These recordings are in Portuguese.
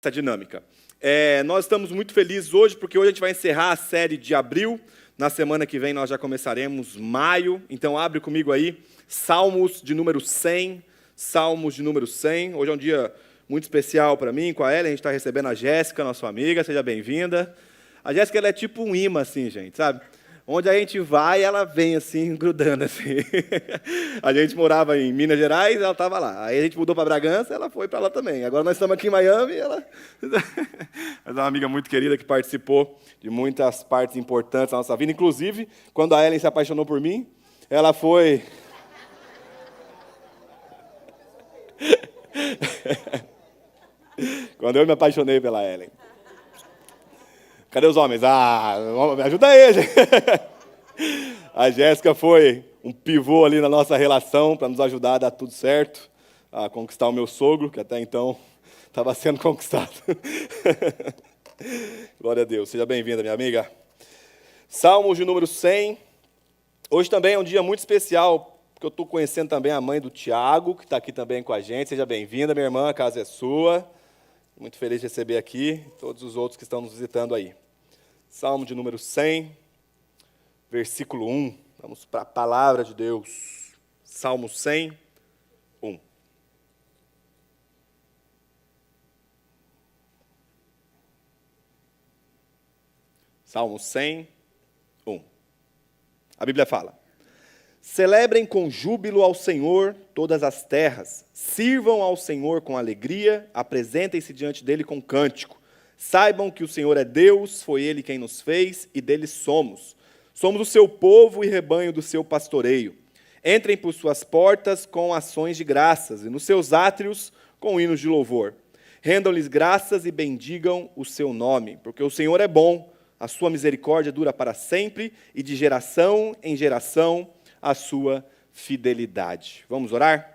essa dinâmica. Nós estamos muito felizes hoje, porque hoje a gente vai encerrar a série de abril. Na semana que vem nós já começaremos maio. Então abre comigo aí, Salmos de número 100. Salmos de número 100. Hoje é um dia muito especial para mim, com a Ellen. A gente está recebendo a Jéssica, nossa amiga. Seja bem-vinda. A Jéssica, ela é tipo um imã, assim, gente, sabe? Onde a gente vai, ela vem assim, grudando assim. A gente morava em Minas Gerais, ela estava lá. Aí a gente mudou para Bragança, ela foi para lá também. Agora nós estamos aqui em Miami, ela... Mas é uma amiga muito querida que participou de muitas partes importantes da nossa vida. Inclusive, quando a Ellen se apaixonou por mim, ela foi... Quando eu me apaixonei pela Ellen. Cadê os homens? Me ajuda aí, gente. A Jéssica foi um pivô ali na nossa relação para nos ajudar a dar tudo certo, a conquistar o meu sogro, que até então estava sendo conquistado. Glória a Deus. Seja bem-vinda, minha amiga. Salmos de número 100. Hoje também é um dia muito especial, porque eu estou conhecendo também a mãe do Tiago, que está aqui também com a gente. Seja bem-vinda, minha irmã, a casa é sua. Muito feliz de receber aqui todos os outros que estão nos visitando aí. Salmo de número 100, versículo 1. Vamos para a palavra de Deus. Salmo 100, 1. Salmo 100, 1. A Bíblia fala: celebrem com júbilo ao Senhor todas as terras, sirvam ao Senhor com alegria, apresentem-se diante dele com cântico. Saibam que o Senhor é Deus, foi Ele quem nos fez e dele somos. Somos o seu povo e rebanho do seu pastoreio. Entrem por suas portas com ações de graças e nos seus átrios com hinos de louvor. Rendam-lhes graças e bendigam o seu nome, porque o Senhor é bom, a sua misericórdia dura para sempre e de geração em geração a sua fidelidade. Vamos orar?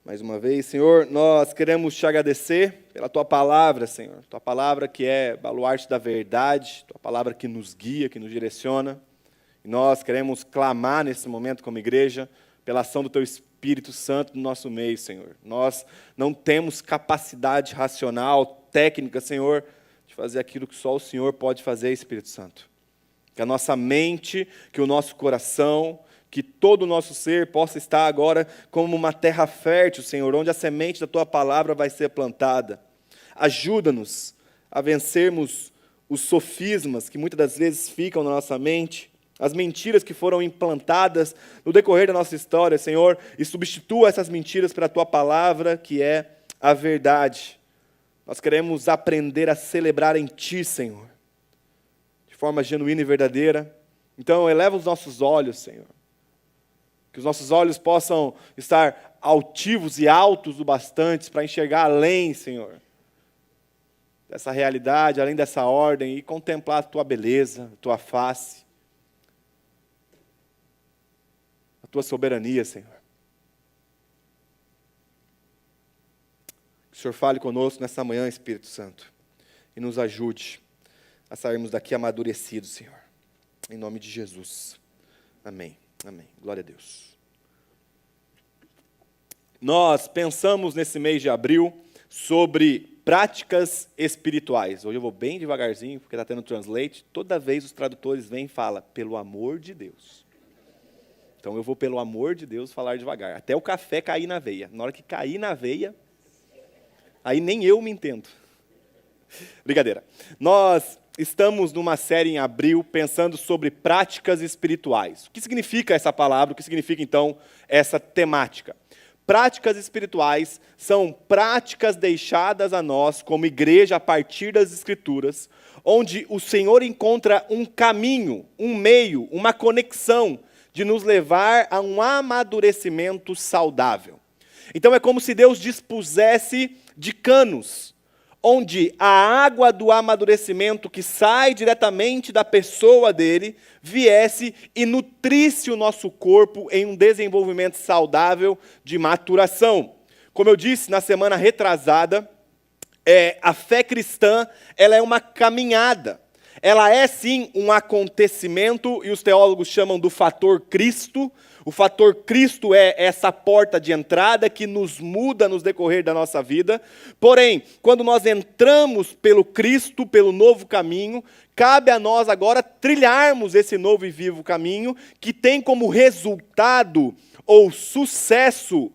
Mais uma vez, Senhor, nós queremos te agradecer pela Tua palavra, Senhor. Tua palavra que é baluarte da verdade, Tua palavra que nos guia, que nos direciona. E nós queremos clamar nesse momento como igreja pela ação do Teu Espírito Santo no nosso meio, Senhor. Nós não temos capacidade racional, técnica, Senhor, de fazer aquilo que só o Senhor pode fazer, Espírito Santo. Que a nossa mente, que o nosso coração, que todo o nosso ser possa estar agora como uma terra fértil, Senhor, onde a semente da Tua palavra vai ser plantada. Ajuda-nos a vencermos os sofismas que muitas das vezes ficam na nossa mente, as mentiras que foram implantadas no decorrer da nossa história, Senhor, e substitua essas mentiras pela Tua palavra, que é a verdade. Nós queremos aprender a celebrar em Ti, Senhor, de forma genuína e verdadeira. Então, eleva os nossos olhos, Senhor. Que os nossos olhos possam estar altivos e altos o bastante para enxergar além, Senhor, dessa realidade, além dessa ordem, e contemplar a Tua beleza, a Tua face, a Tua soberania, Senhor. Que o Senhor fale conosco nessa manhã, Espírito Santo, e nos ajude a sairmos daqui amadurecidos, Senhor. Em nome de Jesus. Amém. Amém. Glória a Deus. Nós pensamos nesse mês de abril sobre práticas espirituais. Hoje eu vou bem devagarzinho, porque está tendo translate. Toda vez os tradutores vêm e falam, pelo amor de Deus. Então eu vou, pelo amor de Deus, falar devagar. Até o café cair na veia. Na hora que cair na veia, aí nem eu me entendo. Brincadeira. Nós estamos numa série em abril pensando sobre práticas espirituais. O que significa essa palavra? O que significa, então, essa temática? Práticas espirituais são práticas deixadas a nós, como igreja, a partir das Escrituras, onde o Senhor encontra um caminho, um meio, uma conexão de nos levar a um amadurecimento saudável. Então, é como se Deus dispusesse de canos, onde a água do amadurecimento que sai diretamente da pessoa dele, viesse e nutrisse o nosso corpo em um desenvolvimento saudável de maturação. Como eu disse na semana retrasada, a fé cristã ela é uma caminhada. Ela é sim um acontecimento, e os teólogos chamam do fator Cristo. O O fator Cristo é essa porta de entrada que nos muda no decorrer da nossa vida. Porém, quando nós entramos pelo Cristo, pelo novo caminho, cabe a nós agora trilharmos esse novo e vivo caminho, que tem como resultado ou sucesso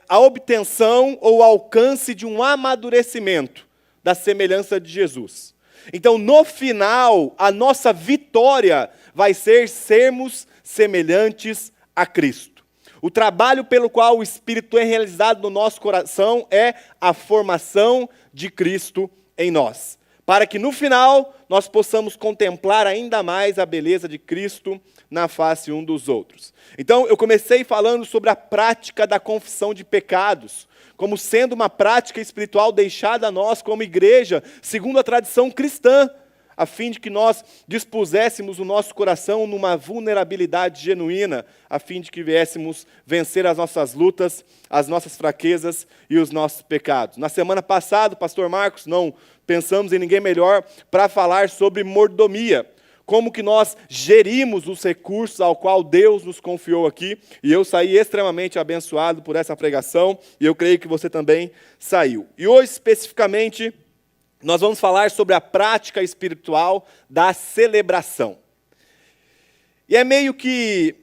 a obtenção ou alcance de um amadurecimento da semelhança de Jesus. Então, no final, a nossa vitória vai ser sermos semelhantes a Cristo. O trabalho pelo qual o Espírito é realizado no nosso coração é a formação de Cristo em nós, para que no final nós possamos contemplar ainda mais a beleza de Cristo na face um dos outros. Então, eu comecei falando sobre a prática da confissão de pecados, como sendo uma prática espiritual deixada a nós como igreja, segundo a tradição cristã, a fim de que nós dispuséssemos o nosso coração numa vulnerabilidade genuína, a fim de que viéssemos vencer as nossas lutas, as nossas fraquezas e os nossos pecados. Na semana passada, pastor Marcos, não pensamos em ninguém melhor para falar sobre mordomia, como que nós gerimos os recursos ao qual Deus nos confiou aqui, e eu saí extremamente abençoado por essa pregação, e eu creio que você também saiu. E hoje, especificamente, nós vamos falar sobre a prática espiritual da celebração. E é meio que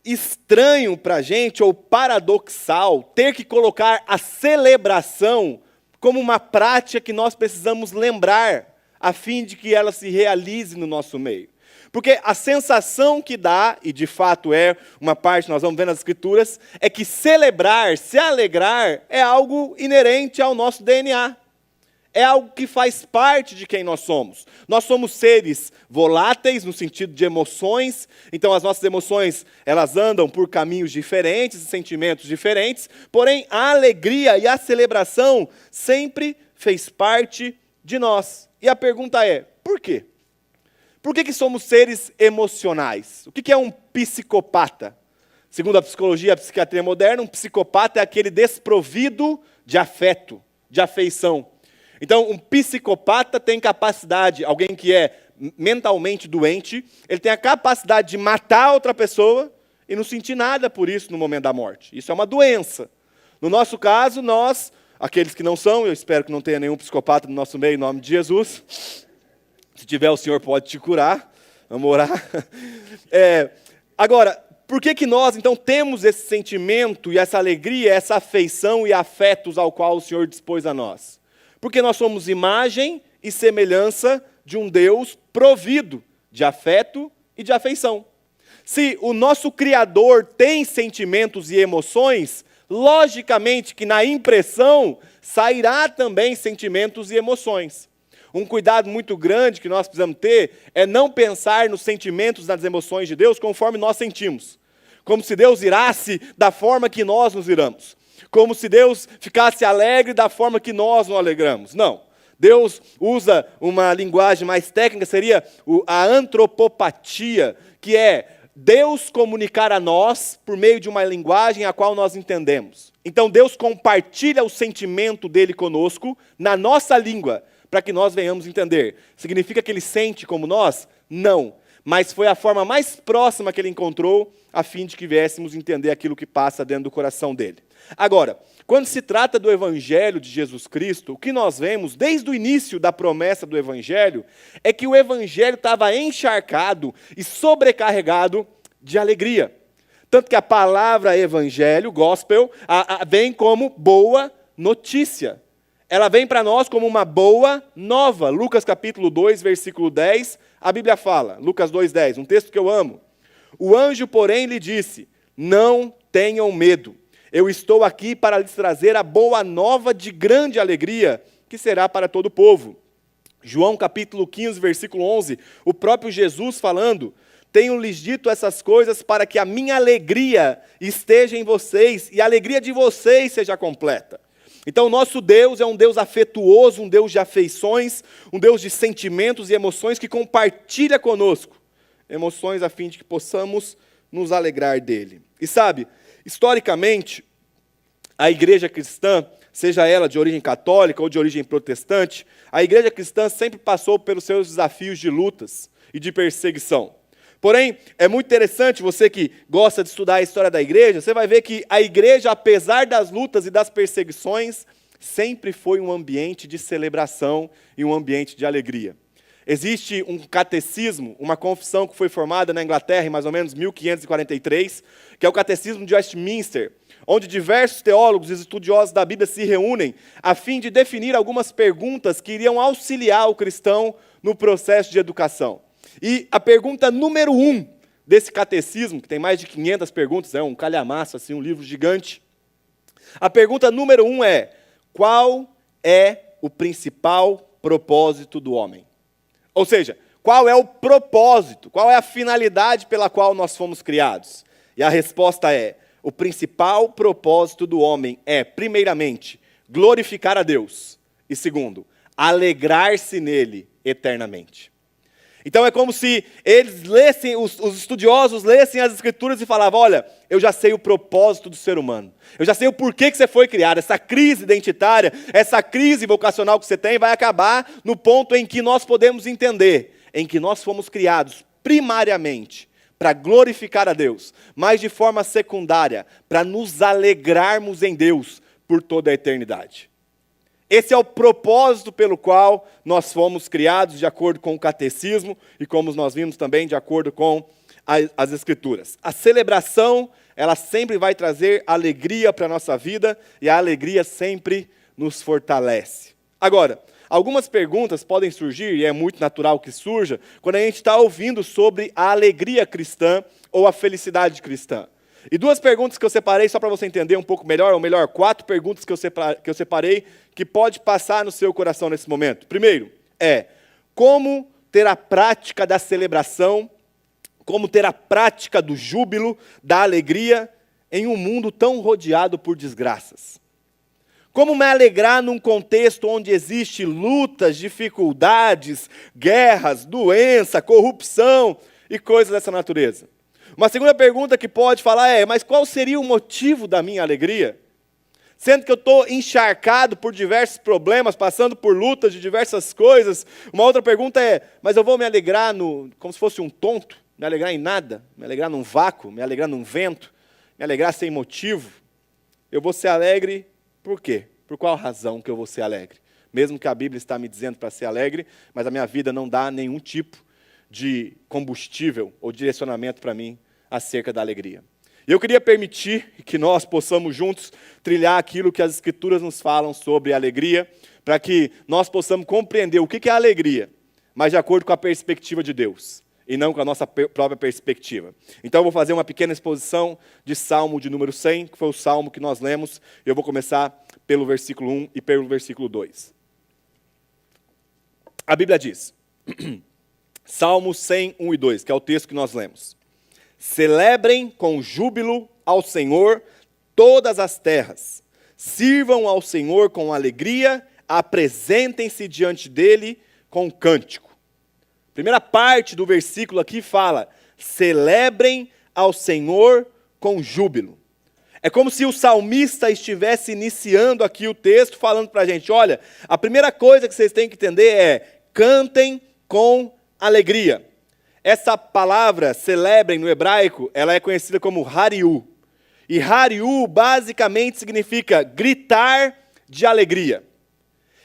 estranho para a gente, ou paradoxal, ter que colocar a celebração como uma prática que nós precisamos lembrar, a fim de que ela se realize no nosso meio. Porque a sensação que dá, e de fato é uma parte, nós vamos ver nas Escrituras, é que celebrar, se alegrar, é algo inerente ao nosso DNA. É algo que faz parte de quem nós somos. Nós somos seres voláteis, no sentido de emoções. Então, as nossas emoções, elas andam por caminhos diferentes, sentimentos diferentes. Porém, a alegria e a celebração sempre fez parte de nós. E a pergunta é, por quê? Por que somos seres emocionais? O que é um psicopata? Segundo a psicologia e a psiquiatria moderna, um psicopata é aquele desprovido de afeto, de afeição. Então, um psicopata tem capacidade, alguém que é mentalmente doente, ele tem a capacidade de matar outra pessoa e não sentir nada por isso no momento da morte. Isso é uma doença. No nosso caso, nós, aqueles que não são, eu espero que não tenha nenhum psicopata no nosso meio, em nome de Jesus. Se tiver, o Senhor pode te curar. Vamos orar. Agora, por que nós, então, temos esse sentimento e essa alegria, essa afeição e afetos ao qual o Senhor dispôs a nós? Porque nós somos imagem e semelhança de um Deus provido de afeto e de afeição. Se o nosso Criador tem sentimentos e emoções, logicamente que na impressão sairá também sentimentos e emoções. Um cuidado muito grande que nós precisamos ter é não pensar nos sentimentos, nas emoções de Deus conforme nós sentimos. Como se Deus irasse da forma que nós nos iramos. Como se Deus ficasse alegre da forma que nós nos alegramos. Não. Deus usa uma linguagem mais técnica, seria a antropopatia, que é Deus comunicar a nós por meio de uma linguagem a qual nós entendemos. Então Deus compartilha o sentimento dele conosco na nossa língua, para que nós venhamos entender. Significa que ele sente como nós? Não. Mas foi a forma mais próxima que ele encontrou, a fim de que viéssemos entender aquilo que passa dentro do coração dele. Agora, quando se trata do Evangelho de Jesus Cristo, o que nós vemos desde o início da promessa do Evangelho é que o Evangelho estava encharcado e sobrecarregado de alegria. Tanto que a palavra Evangelho, Gospel, vem como boa notícia. Ela vem para nós como uma boa nova. Lucas capítulo 2, versículo 10, a Bíblia fala, Lucas 2,10, um texto que eu amo. O anjo, porém, lhe disse, não tenham medo. Eu estou aqui para lhes trazer a boa nova de grande alegria, que será para todo o povo. João capítulo 15, versículo 11, o próprio Jesus falando, tenho-lhes dito essas coisas para que a minha alegria esteja em vocês e a alegria de vocês seja completa. Então, o nosso Deus é um Deus afetuoso, um Deus de afeições, um Deus de sentimentos e emoções que compartilha conosco. Emoções a fim de que possamos nos alegrar dele. E sabe, historicamente, a igreja cristã, seja ela de origem católica ou de origem protestante, a igreja cristã sempre passou pelos seus desafios de lutas e de perseguição. Porém, é muito interessante, você que gosta de estudar a história da igreja, você vai ver que a igreja, apesar das lutas e das perseguições, sempre foi um ambiente de celebração e um ambiente de alegria. Existe um catecismo, uma confissão que foi formada na Inglaterra em mais ou menos 1543, que é o Catecismo de Westminster, onde diversos teólogos e estudiosos da Bíblia se reúnem a fim de definir algumas perguntas que iriam auxiliar o cristão no processo de educação. E a pergunta número 1 desse catecismo, que tem mais de 500 perguntas, é um calhamaço, assim, um livro gigante. A pergunta número 1 é: qual é o principal propósito do homem? Ou seja, qual é o propósito, qual é a finalidade pela qual nós fomos criados? E a resposta é: o principal propósito do homem é, primeiramente, glorificar a Deus, e segundo, alegrar-se nele eternamente. Então é como se eles lessem, os estudiosos lessem as Escrituras e falavam: olha, eu já sei o propósito do ser humano, eu já sei o porquê que você foi criado, essa crise identitária, essa crise vocacional que você tem vai acabar no ponto em que nós podemos entender, em que nós fomos criados primariamente para glorificar a Deus, mas de forma secundária, para nos alegrarmos em Deus por toda a eternidade. Esse é o propósito pelo qual nós fomos criados, de acordo com o catecismo, e como nós vimos também, de acordo com as Escrituras. A celebração, ela sempre vai trazer alegria para a nossa vida, e a alegria sempre nos fortalece. Agora, algumas perguntas podem surgir, e é muito natural que surja, quando a gente está ouvindo sobre a alegria cristã ou a felicidade cristã. E 2 perguntas que eu separei, só para você entender um pouco melhor, ou melhor, 4 perguntas que eu separei, que pode passar no seu coração nesse momento. Primeiro, como ter a prática da celebração, como ter a prática do júbilo, da alegria, em um mundo tão rodeado por desgraças? Como me alegrar num contexto onde existe lutas, dificuldades, guerras, doença, corrupção e coisas dessa natureza? Uma segunda pergunta que pode falar mas qual seria o motivo da minha alegria? Sendo que eu estou encharcado por diversos problemas, passando por lutas de diversas coisas. Uma outra pergunta mas eu vou me alegrar como se fosse um tonto? Me alegrar em nada? Me alegrar num vácuo? Me alegrar num vento? Me alegrar sem motivo? Eu vou ser alegre por quê? Por qual razão que eu vou ser alegre? Mesmo que a Bíblia está me dizendo para ser alegre, mas a minha vida não dá nenhum tipo de combustível ou direcionamento para mim acerca da alegria. E eu queria permitir que nós possamos juntos trilhar aquilo que as Escrituras nos falam sobre a alegria, para que nós possamos compreender o que é a alegria, mas de acordo com a perspectiva de Deus, e não com a nossa própria perspectiva. Então eu vou fazer uma pequena exposição de Salmo de número 100, que foi o Salmo que nós lemos, e eu vou começar pelo versículo 1 e pelo versículo 2. A Bíblia diz, Salmo 100, 1 e 2, que é o texto que nós lemos: celebrem com júbilo ao Senhor todas as terras, sirvam ao Senhor com alegria, apresentem-se diante dele com cântico. Primeira parte do versículo aqui fala: celebrem ao Senhor com júbilo. É como se o salmista estivesse iniciando aqui o texto, falando para a gente: olha, a primeira coisa que vocês têm que entender cantem com alegria. Essa palavra, celebrem, no hebraico, ela é conhecida como hariu. E hariu basicamente significa gritar de alegria.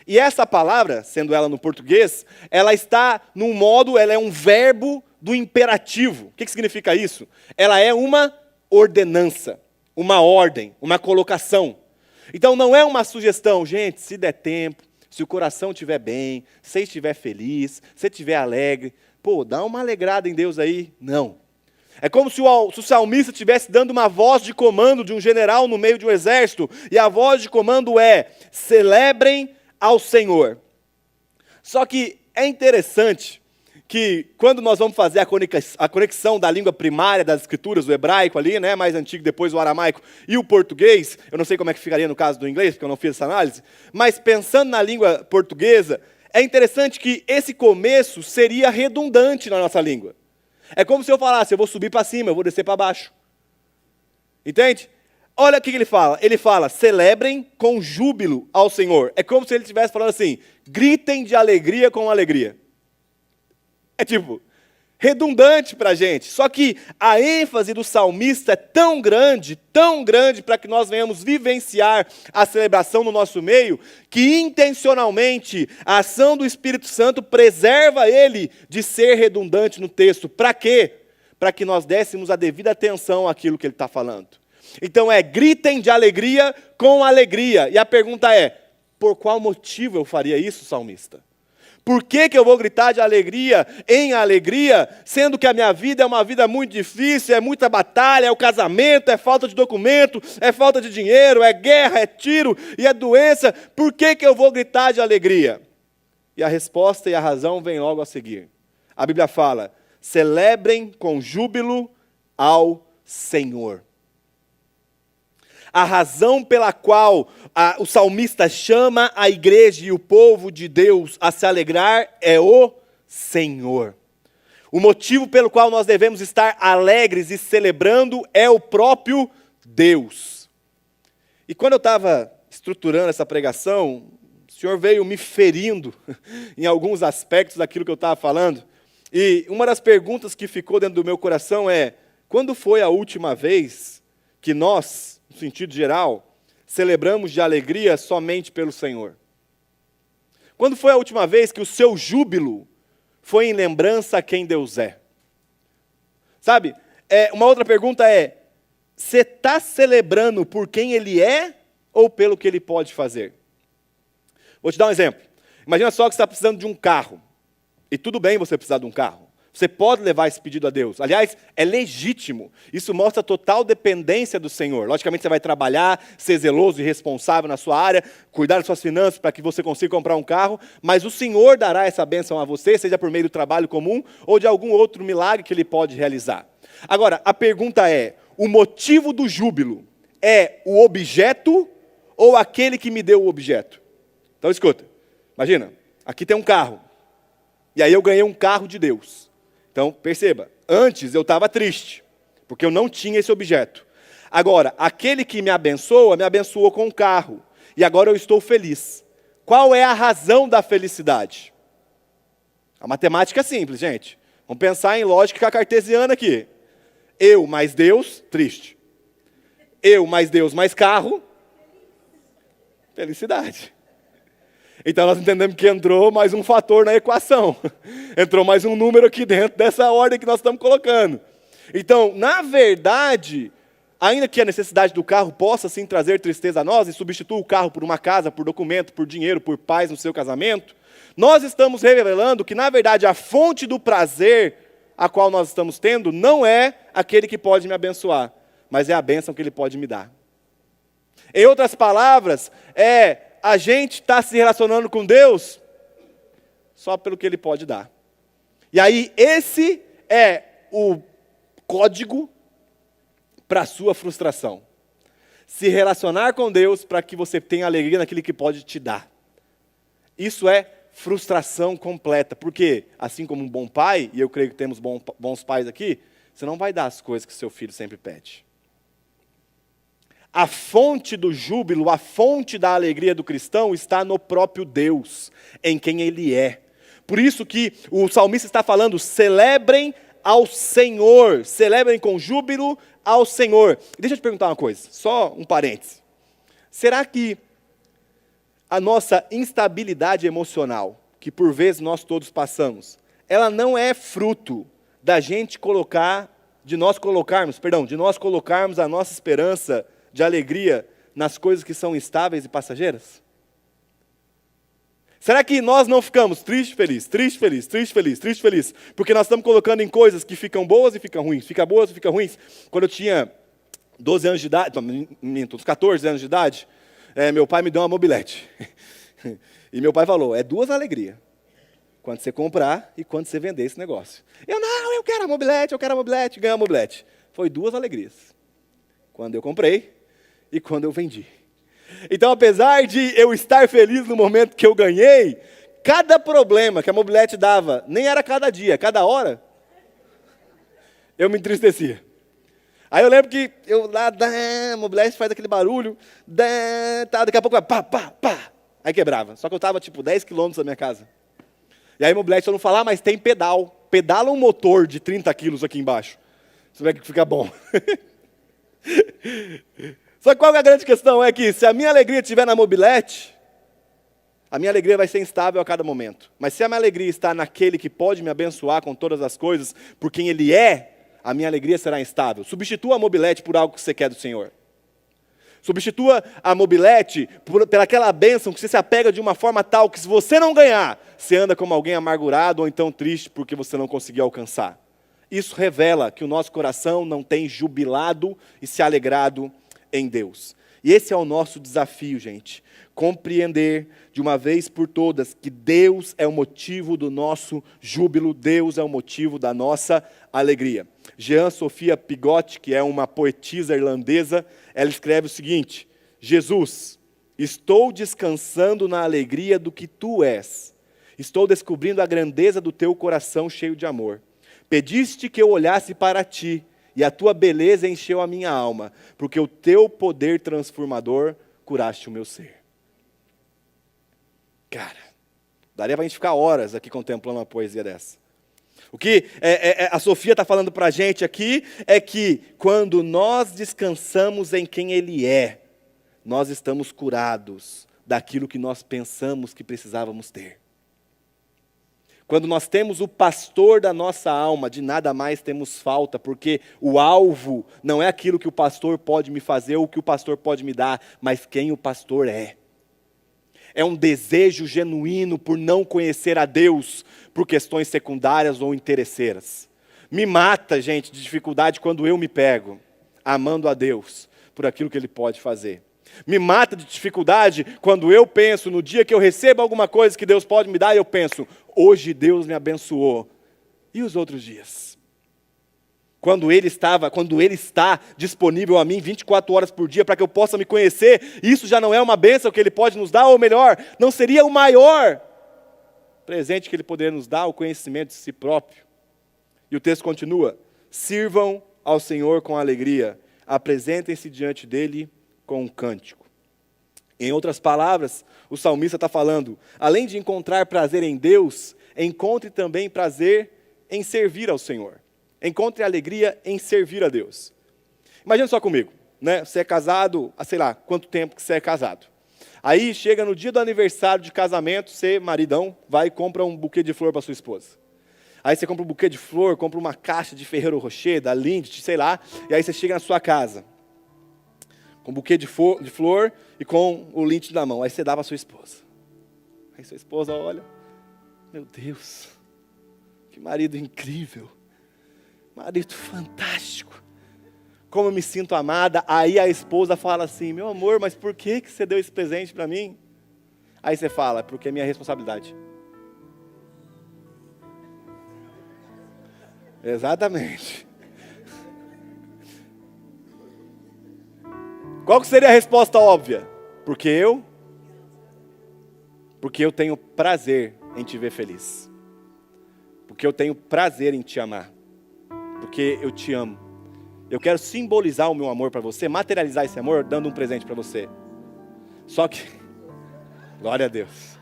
E essa palavra, sendo ela no português, ela está num modo, ela é um verbo do imperativo. O que significa isso? Ela é uma ordenança, uma ordem, uma colocação. Então não é uma sugestão: gente, se der tempo, se o coração estiver bem, se você estiver feliz, se você estiver alegre, dá uma alegrada em Deus aí. Não. É como se o salmista estivesse dando uma voz de comando de um general no meio de um exército, e a voz de comando é: celebrem ao Senhor. Só que é interessante que quando nós vamos fazer a conexão da língua primária das Escrituras, o hebraico ali, mais antigo, depois o aramaico e o português, eu não sei como é que ficaria no caso do inglês, porque eu não fiz essa análise, mas pensando na língua portuguesa, é interessante que esse começo seria redundante na nossa língua. É como se eu falasse: eu vou subir para cima, eu vou descer para baixo. Entende? Olha o que ele fala. Ele fala: celebrem com júbilo ao Senhor. É como se ele estivesse falando assim: gritem de alegria com alegria. É tipo, redundante para a gente. Só que a ênfase do salmista é tão grande para que nós venhamos vivenciar a celebração no nosso meio, que intencionalmente a ação do Espírito Santo preserva ele de ser redundante no texto. Para quê? Para que nós dessemos a devida atenção àquilo que ele está falando. Então gritem de alegria com alegria. E a pergunta é, por qual motivo eu faria isso, salmista? Por que eu vou gritar de alegria em alegria, sendo que a minha vida é uma vida muito difícil, é muita batalha, é o casamento, é falta de documento, é falta de dinheiro, é guerra, é tiro e é doença. Por que eu vou gritar de alegria? E a resposta e a razão vem logo a seguir. A Bíblia fala, celebrem com júbilo ao Senhor. A razão pela qual o salmista chama a igreja e o povo de Deus a se alegrar é o Senhor. O motivo pelo qual nós devemos estar alegres e celebrando é o próprio Deus. E quando eu estava estruturando essa pregação, o Senhor veio me ferindo em alguns aspectos daquilo que eu estava falando. E uma das perguntas que ficou dentro do meu coração é, quando foi a última vez que nós, no sentido geral, celebramos de alegria somente pelo Senhor? Quando foi a última vez que o seu júbilo foi em lembrança a quem Deus é? Sabe, uma outra pergunta é, você está celebrando por quem Ele é ou pelo que Ele pode fazer? Vou te dar um exemplo. Imagina só que você está precisando de um carro. E tudo bem você precisar de um carro. Você pode levar esse pedido a Deus. Aliás, é legítimo. Isso mostra total dependência do Senhor. Logicamente, você vai trabalhar, ser zeloso e responsável na sua área, cuidar das suas finanças para que você consiga comprar um carro, mas o Senhor dará essa bênção a você, seja por meio do trabalho comum ou de algum outro milagre que Ele pode realizar. Agora, a pergunta é, o motivo do júbilo é o objeto ou aquele que me deu o objeto? Então, escuta. Imagina, aqui tem um carro. E aí eu ganhei um carro de Deus. Então, perceba, antes eu estava triste, porque eu não tinha esse objeto. Agora, aquele que me abençoou com um carro. E agora eu estou feliz. Qual é a razão da felicidade? A matemática é simples, gente. Vamos pensar em lógica cartesiana aqui. Eu mais Deus, triste. Eu mais Deus mais carro, felicidade. Então nós entendemos que entrou mais um fator na equação. Entrou mais um número aqui dentro dessa ordem que nós estamos colocando. Então, na verdade, ainda que a necessidade do carro possa sim trazer tristeza a nós e substitua o carro por uma casa, por documento, por dinheiro, por paz no seu casamento, nós estamos revelando que, na verdade, a fonte do prazer a qual nós estamos tendo não é aquele que pode me abençoar, mas é a bênção que Ele pode me dar. Em outras palavras, a gente está se relacionando com Deus só pelo que Ele pode dar. E aí, esse é o código para a sua frustração. Se relacionar com Deus para que você tenha alegria naquilo que pode te dar. Isso é frustração completa. Porque, assim como um bom pai, e eu creio que temos bons pais aqui, você não vai dar as coisas que seu filho sempre pede. A fonte do júbilo, a fonte da alegria do cristão está no próprio Deus, em quem Ele é. Por isso que o salmista está falando, celebrem ao Senhor, celebrem com júbilo ao Senhor. Deixa eu te perguntar uma coisa, só um parêntese. Será que a nossa instabilidade emocional, que por vezes nós todos passamos, ela não é fruto da gente de nós colocarmos a nossa esperança de alegria nas coisas que são instáveis e passageiras? Será que nós não ficamos triste, feliz, triste, feliz, triste, feliz, triste, feliz, porque nós estamos colocando em coisas que ficam boas e ficam ruins, ficam boas e ficam ruins? Quando eu tinha 12 anos de idade, uns 14 anos de idade, meu pai me deu uma mobilete. E meu pai falou, é duas alegrias, quando você comprar e quando você vender esse negócio. Eu quero a mobilete, ganhar a mobilete. Foi duas alegrias, quando eu comprei e quando eu vendi. Então, apesar de eu estar feliz no momento que eu ganhei, cada problema que a mobilete dava, nem era cada dia, cada hora, eu me entristecia. Aí eu lembro que a mobilete faz aquele barulho, daqui a pouco vai pá. Aí quebrava. Só que eu estava 10 quilômetros da minha casa. E aí a mobilete só não fala, mas tem pedal. Pedala um motor de 30 quilos aqui embaixo. Você vai que fica bom. Só que qual é a grande questão? É que se a minha alegria estiver na mobilete, a minha alegria vai ser instável a cada momento. Mas se a minha alegria está naquele que pode me abençoar com todas as coisas, por quem Ele é, a minha alegria será instável. Substitua a mobilete por algo que você quer do Senhor. Substitua a mobilete por aquela bênção que você se apega de uma forma tal que se você não ganhar, você anda como alguém amargurado ou então triste porque você não conseguiu alcançar. Isso revela que o nosso coração não tem jubilado e se alegrado em Deus. E esse é o nosso desafio, gente. Compreender de uma vez por todas que Deus é o motivo do nosso júbilo, Deus é o motivo da nossa alegria. Jean Sofia Pigotti, que é uma poetisa irlandesa, ela escreve o seguinte: Jesus, estou descansando na alegria do que tu és. Estou descobrindo a grandeza do teu coração cheio de amor. Pediste que eu olhasse para ti, e a tua beleza encheu a minha alma, porque o teu poder transformador curaste o meu ser. Cara, daria para a gente ficar horas aqui contemplando uma poesia dessa. O que a Sofia está falando para a gente aqui é que quando nós descansamos em quem Ele é, nós estamos curados daquilo que nós pensamos que precisávamos ter. Quando nós temos o pastor da nossa alma, de nada mais temos falta, porque o alvo não é aquilo que o pastor pode me fazer ou que o pastor pode me dar, mas quem o pastor é. É um desejo genuíno por não conhecer a Deus por questões secundárias ou interesseiras. Me mata, gente, de dificuldade quando eu me pego amando a Deus por aquilo que Ele pode fazer. Me mata de dificuldade quando eu penso, no dia que eu recebo alguma coisa que Deus pode me dar, eu penso, hoje Deus me abençoou. E os outros dias? Quando Ele está disponível a mim 24 horas por dia para que eu possa me conhecer, isso já não é uma bênção que Ele pode nos dar, ou melhor, não seria o maior presente que Ele poderia nos dar, o conhecimento de si próprio. E o texto continua, sirvam ao Senhor com alegria, apresentem-se diante dEle com um cântico. Em outras palavras, o salmista está falando, além de encontrar prazer em Deus, encontre também prazer em servir ao Senhor. Encontre alegria em servir a Deus. Imagina só comigo, né? Você é casado há sei lá quanto tempo que você é casado. Aí chega no dia do aniversário de casamento, você, maridão, vai e compra um buquê de flor para sua esposa. Aí você compra um buquê de flor, compra uma caixa de Ferrero Rocher, da Lindt, sei lá, e aí você chega na sua casa com um buquê de flor e com o Lindt na mão. Aí você dá para sua esposa. Aí sua esposa olha, meu Deus, que marido incrível, marido fantástico, como eu me sinto amada. Aí a esposa fala assim, meu amor, mas por que você deu esse presente para mim? Aí você fala, porque é minha responsabilidade. Exatamente. Qual que seria a resposta óbvia? Porque eu tenho prazer em te ver feliz. Porque eu tenho prazer em te amar. Porque eu te amo. Eu quero simbolizar o meu amor para você, materializar esse amor dando um presente para você. Só que, glória a Deus.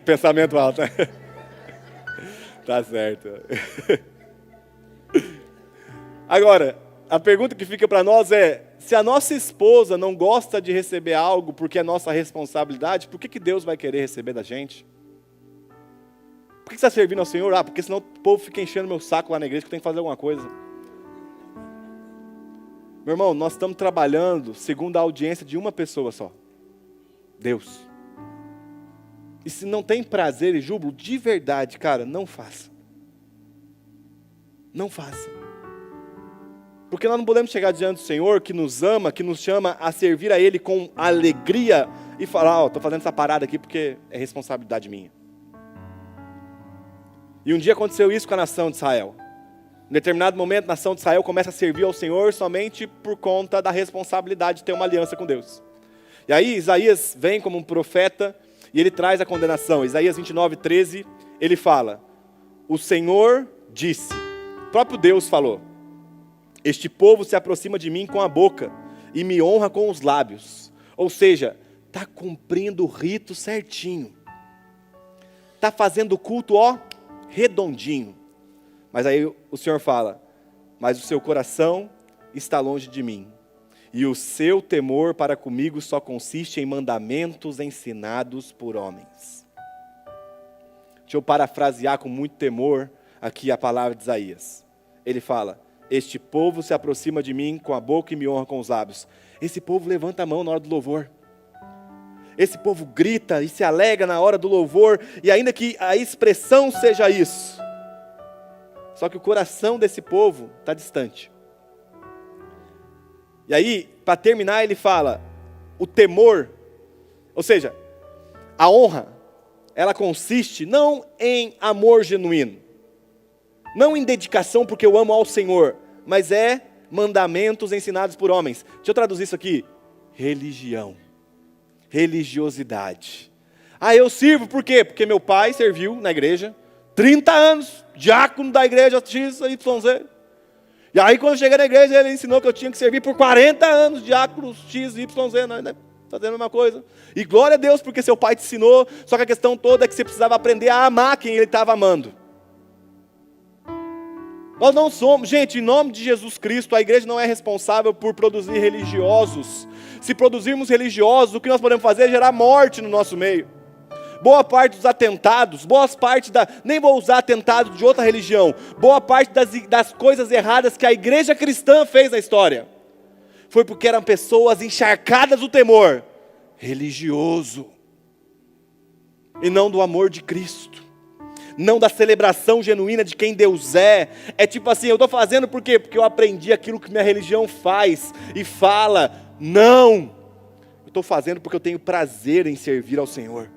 Pensamento alto, né? Tá certo. Agora, a pergunta que fica para nós é, se a nossa esposa não gosta de receber algo porque é nossa responsabilidade, por que Deus vai querer receber da gente? Por que você está servindo ao Senhor? Ah, porque senão o povo fica enchendo meu saco lá na igreja que eu tenho que fazer alguma coisa. Meu irmão, nós estamos trabalhando segundo a audiência de uma pessoa só. Deus. E se não tem prazer e júbilo, de verdade, cara, não faça. Não faça. Porque nós não podemos chegar diante do Senhor, que nos ama, que nos chama a servir a Ele com alegria, e falar, estou fazendo essa parada aqui porque é responsabilidade minha. E um dia aconteceu isso com a nação de Israel. Em determinado momento, a nação de Israel começa a servir ao Senhor somente por conta da responsabilidade de ter uma aliança com Deus. E aí Isaías vem como um profeta e ele traz a condenação. Isaías 29:13, ele fala, o Senhor disse, o próprio Deus falou, este povo se aproxima de mim com a boca e me honra com os lábios. Ou seja, está cumprindo o rito certinho. Está fazendo o culto, redondinho. Mas aí o Senhor fala, mas o seu coração está longe de mim. E o seu temor para comigo só consiste em mandamentos ensinados por homens. Deixa eu parafrasear com muito temor aqui a palavra de Isaías. Ele fala, este povo se aproxima de mim com a boca e me honra com os lábios. Esse povo levanta a mão na hora do louvor. Esse povo grita e se alegra na hora do louvor, e ainda que a expressão seja isso, só que o coração desse povo está distante. E aí, para terminar, ele fala, o temor, ou seja, a honra, ela consiste não em amor genuíno, não em dedicação porque eu amo ao Senhor, mas é mandamentos ensinados por homens. Deixa eu traduzir isso aqui, religião. Religiosidade. Eu sirvo por quê? Porque meu pai serviu na igreja 30 anos, diácono da igreja XYZ. E aí quando eu cheguei na igreja ele ensinou que eu tinha que servir por 40 anos, diáconos XYZ, né? Fazendo a mesma coisa. E glória a Deus porque seu pai te ensinou, só que a questão toda é que você precisava aprender a amar quem ele estava amando. Nós não somos, gente, em nome de Jesus Cristo, a igreja não é responsável por produzir religiosos. Se produzirmos religiosos, o que nós podemos fazer é gerar morte no nosso meio. Boa parte dos atentados, nem vou usar atentado de outra religião, boa parte das coisas erradas que a igreja cristã fez na história, foi porque eram pessoas encharcadas do temor religioso, e não do amor de Cristo. Não da celebração genuína de quem Deus é. É tipo assim, eu estou fazendo por quê? Porque eu aprendi aquilo que minha religião faz e fala. Não! Eu estou fazendo porque eu tenho prazer em servir ao Senhor.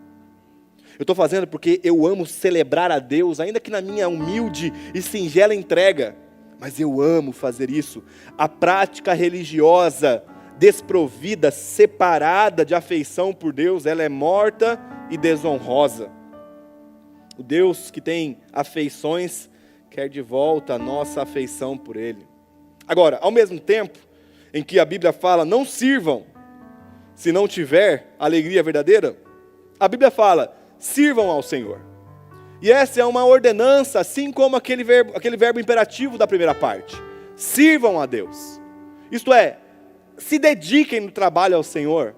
Eu estou fazendo porque eu amo celebrar a Deus, ainda que na minha humilde e singela entrega. Mas eu amo fazer isso. A prática religiosa, desprovida, separada de afeição por Deus, ela é morta e desonrosa. O Deus que tem afeições quer de volta a nossa afeição por Ele. Agora, ao mesmo tempo em que a Bíblia fala, não sirvam se não tiver alegria verdadeira, a Bíblia fala, sirvam ao Senhor. E essa é uma ordenança, assim como aquele verbo imperativo da primeira parte. Sirvam a Deus. Isto é, se dediquem no trabalho ao Senhor.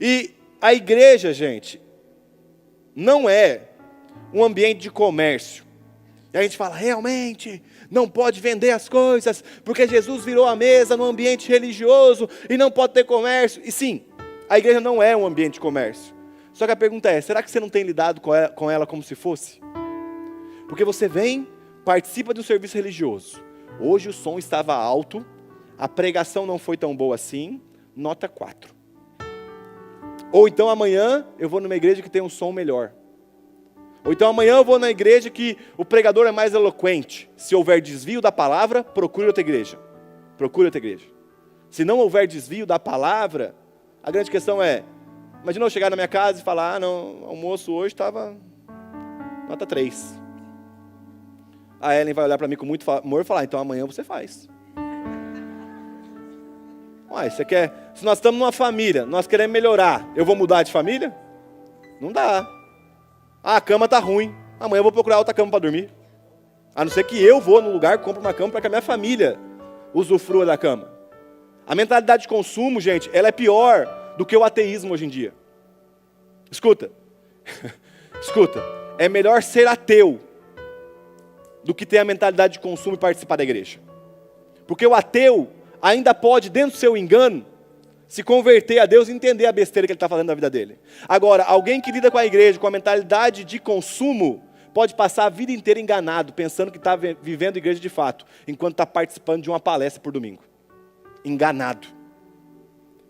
E a igreja, gente, não é um ambiente de comércio. E a gente fala, realmente, não pode vender as coisas, porque Jesus virou a mesa no ambiente religioso e não pode ter comércio. E sim, a igreja não é um ambiente de comércio. Só que a pergunta é, será que você não tem lidado com ela como se fosse? Porque você vem, participa do serviço religioso. Hoje o som estava alto, a pregação não foi tão boa assim, nota 4. Ou então amanhã eu vou numa igreja que tem um som melhor. Ou então amanhã eu vou na igreja que o pregador é mais eloquente. Se houver desvio da palavra, procure outra igreja. Procure outra igreja. Se não houver desvio da palavra, a grande questão é, imagina eu chegar na minha casa e falar, não, o almoço hoje estava nota 3. A Ellen vai olhar para mim com muito amor e falar, então amanhã você faz. Uai, você quer, se nós estamos numa família, nós queremos melhorar, eu vou mudar de família? Não dá. A cama está ruim, amanhã eu vou procurar outra cama para dormir. A não ser que eu vou no lugar, compro uma cama para que a minha família usufrua da cama. A mentalidade de consumo, gente, ela é pior do que o ateísmo hoje em dia. Escuta, é melhor ser ateu do que ter a mentalidade de consumo e participar da igreja. Porque o ateu ainda pode, dentro do seu engano, se converter a Deus e entender a besteira que ele está fazendo na vida dele. Agora, alguém que lida com a igreja com a mentalidade de consumo, pode passar a vida inteira enganado, pensando que está vivendo igreja de fato, enquanto está participando de uma palestra por domingo. Enganado.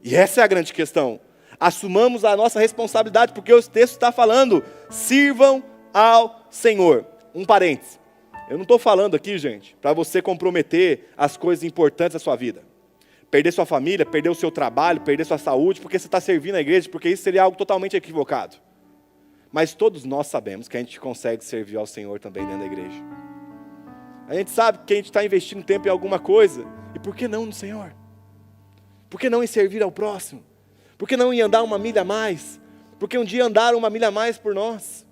E essa é a grande questão. Assumamos a nossa responsabilidade, porque o texto está falando, sirvam ao Senhor. Um parênteses. Eu não estou falando aqui, gente, para você comprometer as coisas importantes da sua vida. Perder sua família, perder o seu trabalho, perder sua saúde, porque você está servindo a igreja, porque isso seria algo totalmente equivocado. Mas todos nós sabemos que a gente consegue servir ao Senhor também dentro da igreja. A gente sabe que a gente está investindo tempo em alguma coisa, e por que não no Senhor? Por que não em servir ao próximo? Por que não em andar uma milha a mais? Porque um dia andaram uma milha a mais por nós.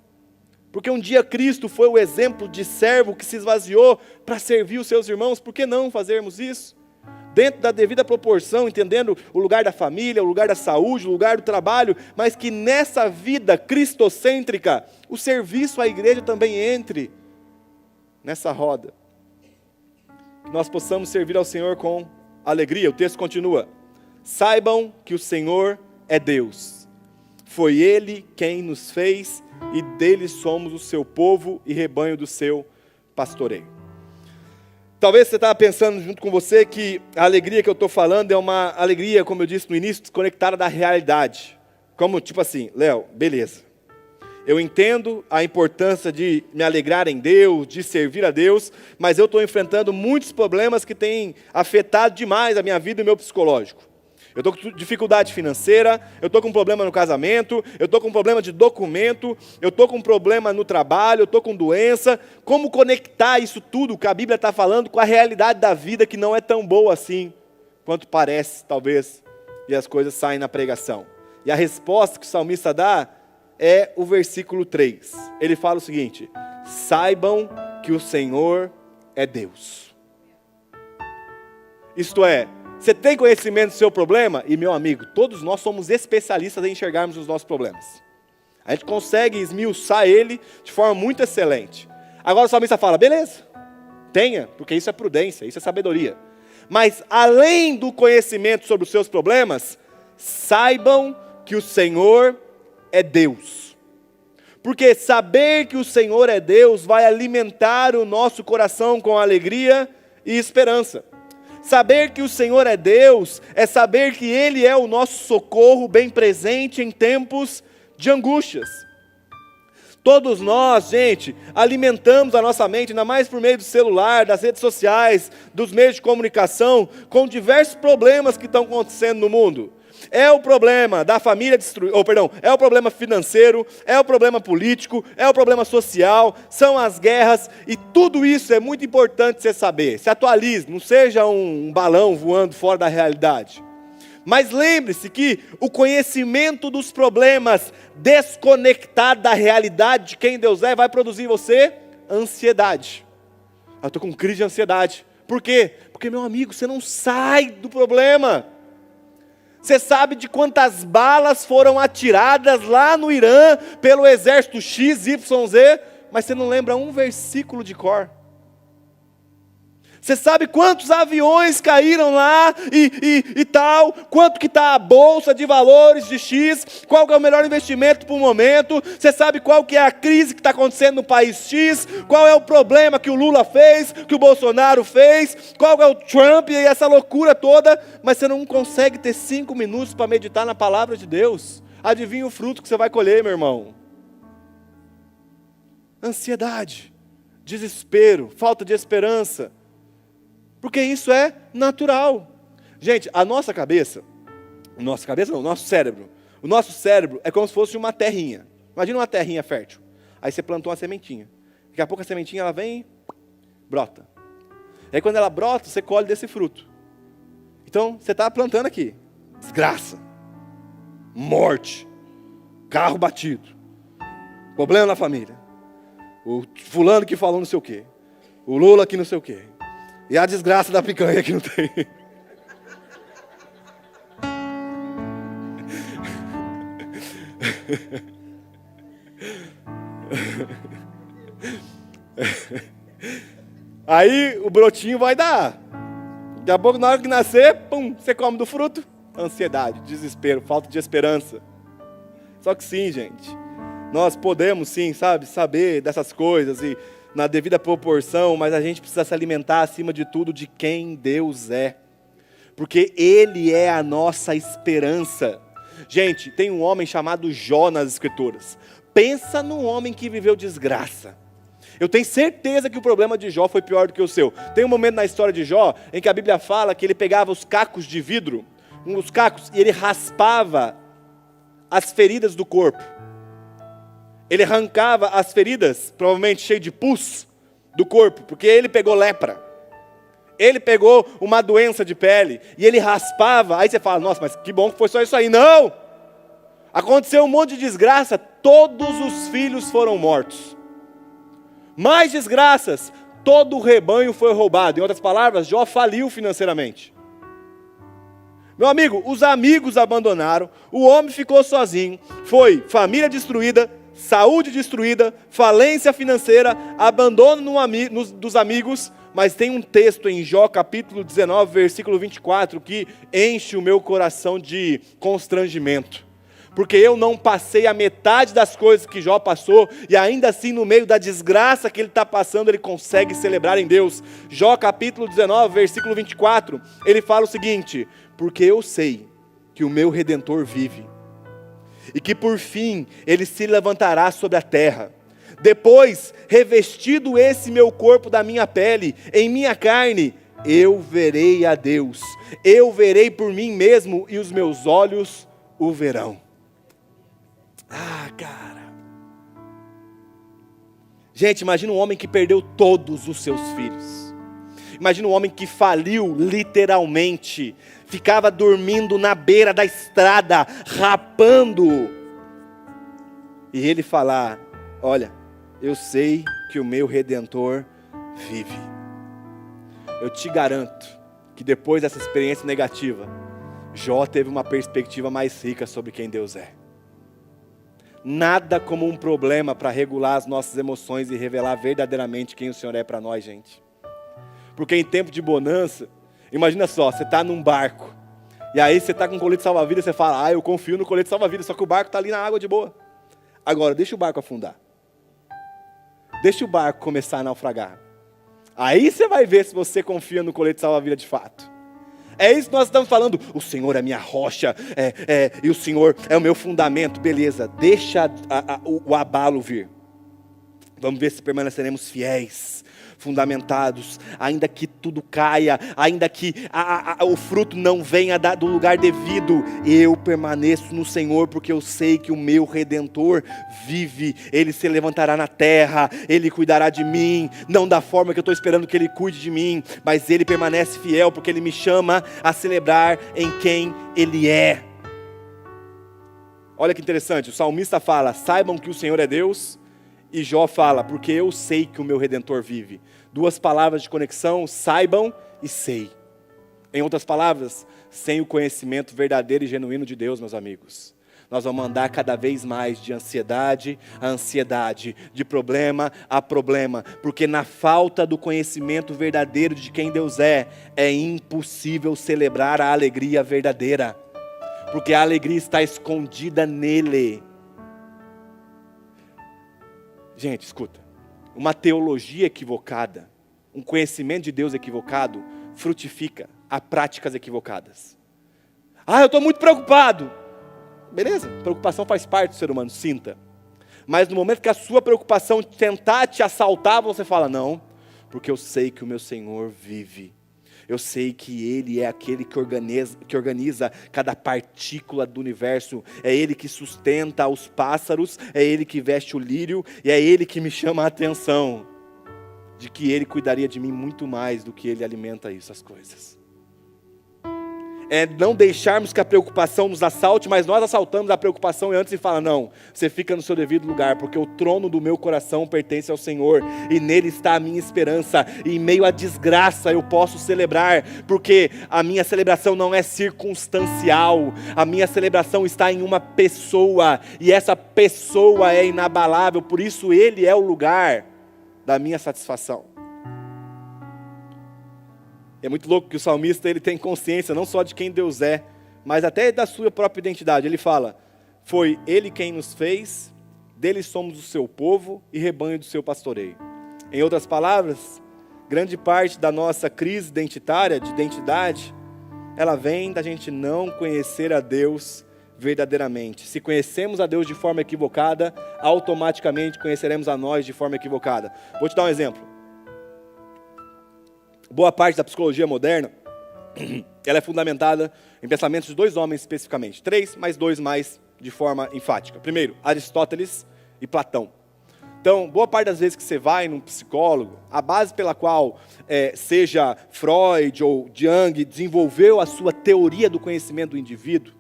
Porque um dia Cristo foi o exemplo de servo que se esvaziou para servir os seus irmãos. Por que não fazermos isso? Dentro da devida proporção, entendendo o lugar da família, o lugar da saúde, o lugar do trabalho, mas que nessa vida cristocêntrica, o serviço à igreja também entre nessa roda. Que nós possamos servir ao Senhor com alegria. O texto continua: saibam que o Senhor é Deus. Foi Ele quem nos fez e dele somos o seu povo e rebanho do seu pastoreio. Talvez você estava pensando junto com você que a alegria que eu estou falando é uma alegria, como eu disse no início, desconectada da realidade. Como tipo assim, Léo, beleza. Eu entendo a importância de me alegrar em Deus, de servir a Deus, mas eu estou enfrentando muitos problemas que têm afetado demais a minha vida e o meu psicológico. Eu estou com dificuldade financeira, eu estou com problema no casamento, eu estou com problema de documento, eu estou com problema no trabalho, eu estou com doença. Como conectar isso tudo que a Bíblia está falando com a realidade da vida que não é tão boa assim, quanto parece, talvez, e as coisas saem na pregação? E a resposta que o salmista dá é o versículo 3. Ele fala o seguinte: saibam que o Senhor é Deus. Isto é, você tem conhecimento do seu problema? E meu amigo, todos nós somos especialistas em enxergarmos os nossos problemas. A gente consegue esmiuçar ele de forma muito excelente. Agora o salmista fala, beleza, tenha, porque isso é prudência, isso é sabedoria. Mas além do conhecimento sobre os seus problemas, saibam que o Senhor é Deus. Porque saber que o Senhor é Deus vai alimentar o nosso coração com alegria e esperança. Saber que o Senhor é Deus é saber que Ele é o nosso socorro bem presente em tempos de angústias. Todos nós, gente, alimentamos a nossa mente, ainda mais por meio do celular, das redes sociais, dos meios de comunicação, com diversos problemas que estão acontecendo no mundo. É o problema da família destruída, é o problema financeiro, é o problema político, é o problema social, são as guerras, e tudo isso é muito importante você saber. Se atualize, não seja um balão voando fora da realidade. Mas lembre-se que o conhecimento dos problemas desconectado da realidade de quem Deus é, vai produzir em você ansiedade. Eu estou com crise de ansiedade. Por quê? Porque, meu amigo, você não sai do problema. Você sabe de quantas balas foram atiradas lá no Irã pelo exército XYZ, mas você não lembra um versículo de cor. Você sabe quantos aviões caíram lá e tal, quanto que está a bolsa de valores de X, qual que é o melhor investimento para o momento, você sabe qual que é a crise que está acontecendo no país X, qual é o problema que o Lula fez, que o Bolsonaro fez, qual é o Trump e essa loucura toda, mas você não consegue ter 5 minutos para meditar na palavra de Deus. Adivinha o fruto que você vai colher, meu irmão? Ansiedade, desespero, falta de esperança. Porque isso é natural. Gente, o nosso cérebro é como se fosse uma terrinha. Imagina uma terrinha fértil. Aí você plantou uma sementinha. Daqui a pouco a sementinha ela vem e brota. E aí quando ela brota, você colhe desse fruto. Então, você está plantando aqui. Desgraça. Morte. Carro batido. Problema na família. O fulano que falou não sei o quê. O Lula que não sei o quê. E a desgraça da picanha que não tem. Aí o brotinho vai dar. Daqui a pouco, na hora que nascer, pum, você come do fruto. Ansiedade, desespero, falta de esperança. Só que sim, gente. Nós podemos sim, saber dessas coisas e na devida proporção, mas a gente precisa se alimentar acima de tudo de quem Deus é. Porque Ele é a nossa esperança. Gente, tem um homem chamado Jó nas Escrituras. Pensa num homem que viveu desgraça. Eu tenho certeza que o problema de Jó foi pior do que o seu. Tem um momento na história de Jó em que a Bíblia fala que ele pegava os cacos de vidro, e ele raspava as feridas do corpo. Ele arrancava as feridas, provavelmente cheio de pus, do corpo, porque ele pegou lepra. Ele pegou uma doença de pele e ele raspava. Aí você fala, nossa, mas que bom que foi só isso aí. Não! Aconteceu um monte de desgraça, todos os filhos foram mortos. Mais desgraças, todo o rebanho foi roubado. Em outras palavras, Jó faliu financeiramente. Meu amigo, os amigos abandonaram, o homem ficou sozinho, foi família destruída, saúde destruída, falência financeira, abandono dos amigos, mas tem um texto em Jó capítulo 19, versículo 24, que enche o meu coração de constrangimento. Porque eu não passei a metade das coisas que Jó passou, e ainda assim no meio da desgraça que ele está passando, ele consegue celebrar em Deus. Jó capítulo 19, versículo 24, ele fala o seguinte: porque eu sei que o meu Redentor vive, e que por fim ele se levantará sobre a terra. Depois, revestido esse meu corpo da minha pele, em minha carne, eu verei a Deus. Eu verei por mim mesmo, e os meus olhos o verão. Ah, cara. Gente, imagina um homem que perdeu todos os seus filhos. Imagina um homem que faliu literalmente. Ficava dormindo na beira da estrada, rapando. E ele falar, olha, eu sei que o meu Redentor vive. Eu te garanto que depois dessa experiência negativa, Jó teve uma perspectiva mais rica sobre quem Deus é. Nada como um problema para regular as nossas emoções e revelar verdadeiramente quem o Senhor é para nós, gente. Porque em tempo de bonança, imagina só, você está num barco, e aí você está com um colete salva-vidas, você fala, eu confio no colete salva-vidas, só que o barco está ali na água de boa. Agora, deixa o barco afundar. Deixa o barco começar a naufragar. Aí você vai ver se você confia no colete salva-vidas de fato. É isso que nós estamos falando. O Senhor é minha rocha, e o Senhor é o meu fundamento. Beleza, deixa o abalo vir. Vamos ver se permaneceremos fiéis, fundamentados, ainda que tudo caia, ainda que o fruto não venha do lugar devido. Eu permaneço no Senhor, porque eu sei que o meu Redentor vive. Ele se levantará na terra, Ele cuidará de mim, não da forma que eu estou esperando que Ele cuide de mim, mas Ele permanece fiel, porque Ele me chama a celebrar em quem Ele é. Olha que interessante, o salmista fala, saibam que o Senhor é Deus, e Jó fala, porque eu sei que o meu Redentor vive. Duas palavras de conexão, saibam e sei. Em outras palavras, sem o conhecimento verdadeiro e genuíno de Deus, meus amigos, nós vamos andar cada vez mais de ansiedade a ansiedade, de problema a problema, porque na falta do conhecimento verdadeiro de quem Deus é impossível celebrar a alegria verdadeira, porque a alegria está escondida nele. Gente, escuta, uma teologia equivocada, um conhecimento de Deus equivocado, frutifica a práticas equivocadas. Eu estou muito preocupado. Beleza, preocupação faz parte do ser humano, sinta. Mas no momento que a sua preocupação tentar te assaltar, você fala, não, porque eu sei que o meu Senhor vive. Eu sei que Ele é aquele que organiza cada partícula do universo. É Ele que sustenta os pássaros, é Ele que veste o lírio, e é Ele que me chama a atenção de que Ele cuidaria de mim muito mais do que Ele alimenta essas coisas. É não deixarmos que a preocupação nos assalte, mas nós assaltamos a preocupação e antes fala, não, você fica no seu devido lugar, porque o trono do meu coração pertence ao Senhor, e nele está a minha esperança, e em meio à desgraça eu posso celebrar, porque a minha celebração não é circunstancial, a minha celebração está em uma pessoa, e essa pessoa é inabalável, por isso Ele é o lugar da minha satisfação. É muito louco que o salmista ele tem consciência não só de quem Deus é, mas até da sua própria identidade. Ele fala, foi Ele quem nos fez, dele somos o seu povo e rebanho do seu pastoreio. Em outras palavras, grande parte da nossa crise identitária, de identidade, ela vem da gente não conhecer a Deus verdadeiramente. Se conhecemos a Deus de forma equivocada, automaticamente conheceremos a nós de forma equivocada. Vou te dar um exemplo. Boa parte da psicologia moderna, ela é fundamentada em pensamentos de dois homens especificamente. 3, mas 2 mais de forma enfática. Primeiro, Aristóteles e Platão. Então, boa parte das vezes que você vai num psicólogo, a base pela qual, seja Freud ou Jung, desenvolveu a sua teoria do conhecimento do indivíduo,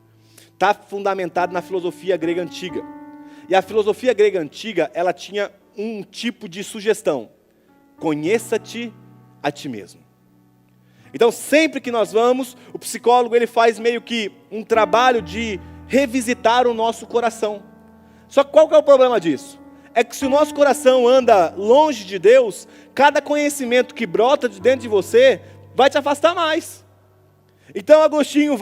está fundamentado na filosofia grega antiga. E a filosofia grega antiga, ela tinha um tipo de sugestão: conheça-te a ti mesmo. Então, sempre que nós vamos, o psicólogo ele faz meio que um trabalho de revisitar o nosso coração. Só que qual que é o problema disso? É que se o nosso coração anda longe de Deus, cada conhecimento que brota de dentro de você vai te afastar mais. Então Agostinho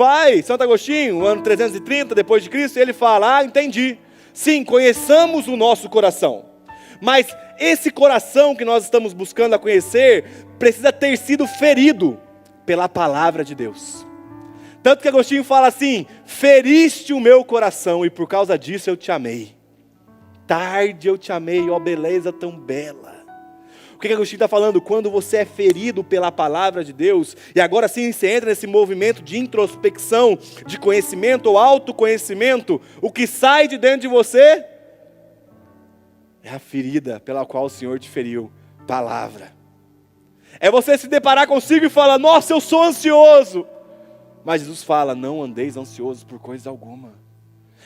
Santo Agostinho, ano 330 depois de Cristo, ele fala: entendi. Sim, conheçamos o nosso coração. Mas esse coração que nós estamos buscando a conhecer, precisa ter sido ferido pela palavra de Deus. Tanto que Agostinho fala assim: feriste o meu coração e por causa disso eu te amei. Tarde eu te amei, ó beleza tão bela. O que Agostinho está falando? Quando você é ferido pela palavra de Deus, e agora sim você entra nesse movimento de introspecção, de conhecimento ou autoconhecimento, o que sai de dentro de você é a ferida pela qual o Senhor te feriu, palavra. É você se deparar consigo e falar: nossa, eu sou ansioso. Mas Jesus fala: não andeis ansiosos por coisa alguma.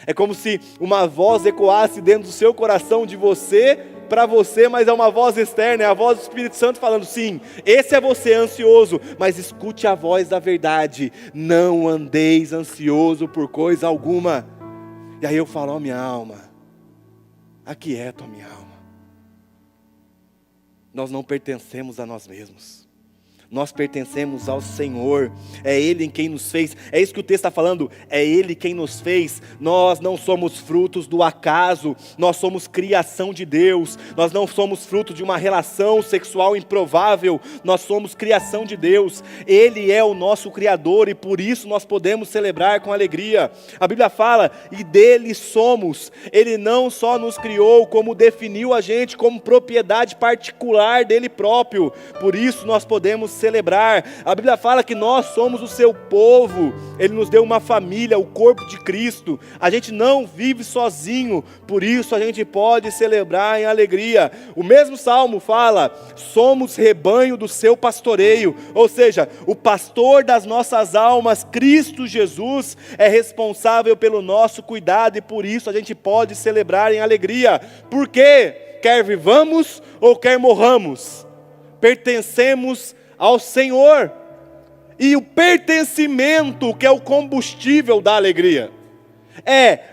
É como se uma voz ecoasse dentro do seu coração, de você para você, mas é uma voz externa, é a voz do Espírito Santo falando: sim, esse é você ansioso, mas escute a voz da verdade: não andeis ansioso por coisa alguma. E aí eu falo: ó minha alma, aquieta, ó minha alma. Nós não pertencemos a nós mesmos. Nós pertencemos ao Senhor, é Ele em quem nos fez, é isso que o texto está falando, é Ele quem nos fez. Nós não somos frutos do acaso, nós somos criação de Deus, nós não somos fruto de uma relação sexual improvável, nós somos criação de Deus, Ele é o nosso Criador e por isso nós podemos celebrar com alegria. A Bíblia fala: e dele somos. Ele não só nos criou, como definiu a gente como propriedade particular dele próprio, por isso nós podemos celebrar. A Bíblia fala que nós somos o seu povo, Ele nos deu uma família, o corpo de Cristo. A gente não vive sozinho, por isso a gente pode celebrar em alegria. O mesmo Salmo fala: somos rebanho do seu pastoreio, ou seja, o pastor das nossas almas, Cristo Jesus, é responsável pelo nosso cuidado e por isso a gente pode celebrar em alegria. Por quê? Quer vivamos ou quer morramos, pertencemos ao Senhor. E o pertencimento, que é o combustível da alegria,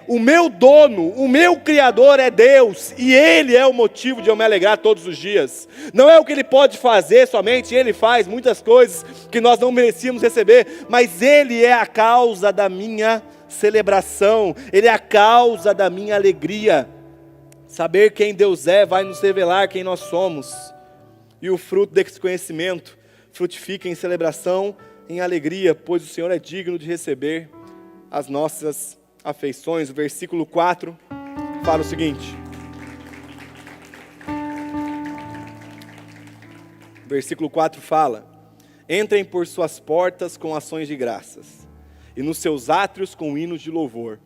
o meu dono, o meu Criador é Deus, e Ele é o motivo de eu me alegrar todos os dias. Não é o que Ele pode fazer somente, Ele faz muitas coisas que nós não merecíamos receber, mas Ele é a causa da minha celebração, Ele é a causa da minha alegria. Saber quem Deus é vai nos revelar quem nós somos, e o fruto desse conhecimento frutifica em celebração, em alegria, pois o Senhor é digno de receber as nossas afeições. O versículo 4 fala o seguinte: o versículo 4 fala: entrem por suas portas com ações de graças, e nos seus átrios com hinos de louvor,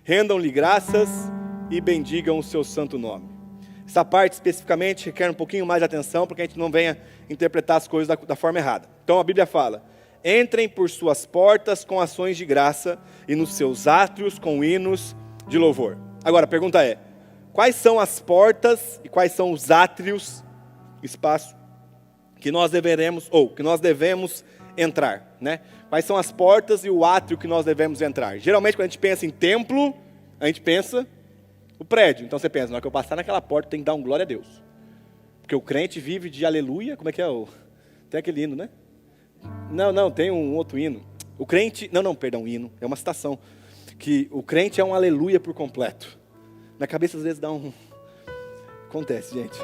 rendam-lhe graças e bendigam o seu santo nome. Essa parte especificamente requer um pouquinho mais de atenção, para que a gente não venha interpretar as coisas da forma errada. Então a Bíblia fala: entrem por suas portas com ações de graça, e nos seus átrios com hinos de louvor. Agora a pergunta é: quais são as portas e quais são os átrios, espaço, que nós devemos entrar, né? Quais são as portas e o átrio que nós devemos entrar? Geralmente quando a gente pensa em templo, a gente pensa o prédio. Então você pensa: na hora que eu passar naquela porta, tem que dar um glória a Deus, porque o crente vive de aleluia. Como é que é? Tem aquele hino, né? Não, tem um outro hino. O crente, hino, é uma citação, que o crente é um aleluia por completo. Na cabeça às vezes dá um... Acontece, gente.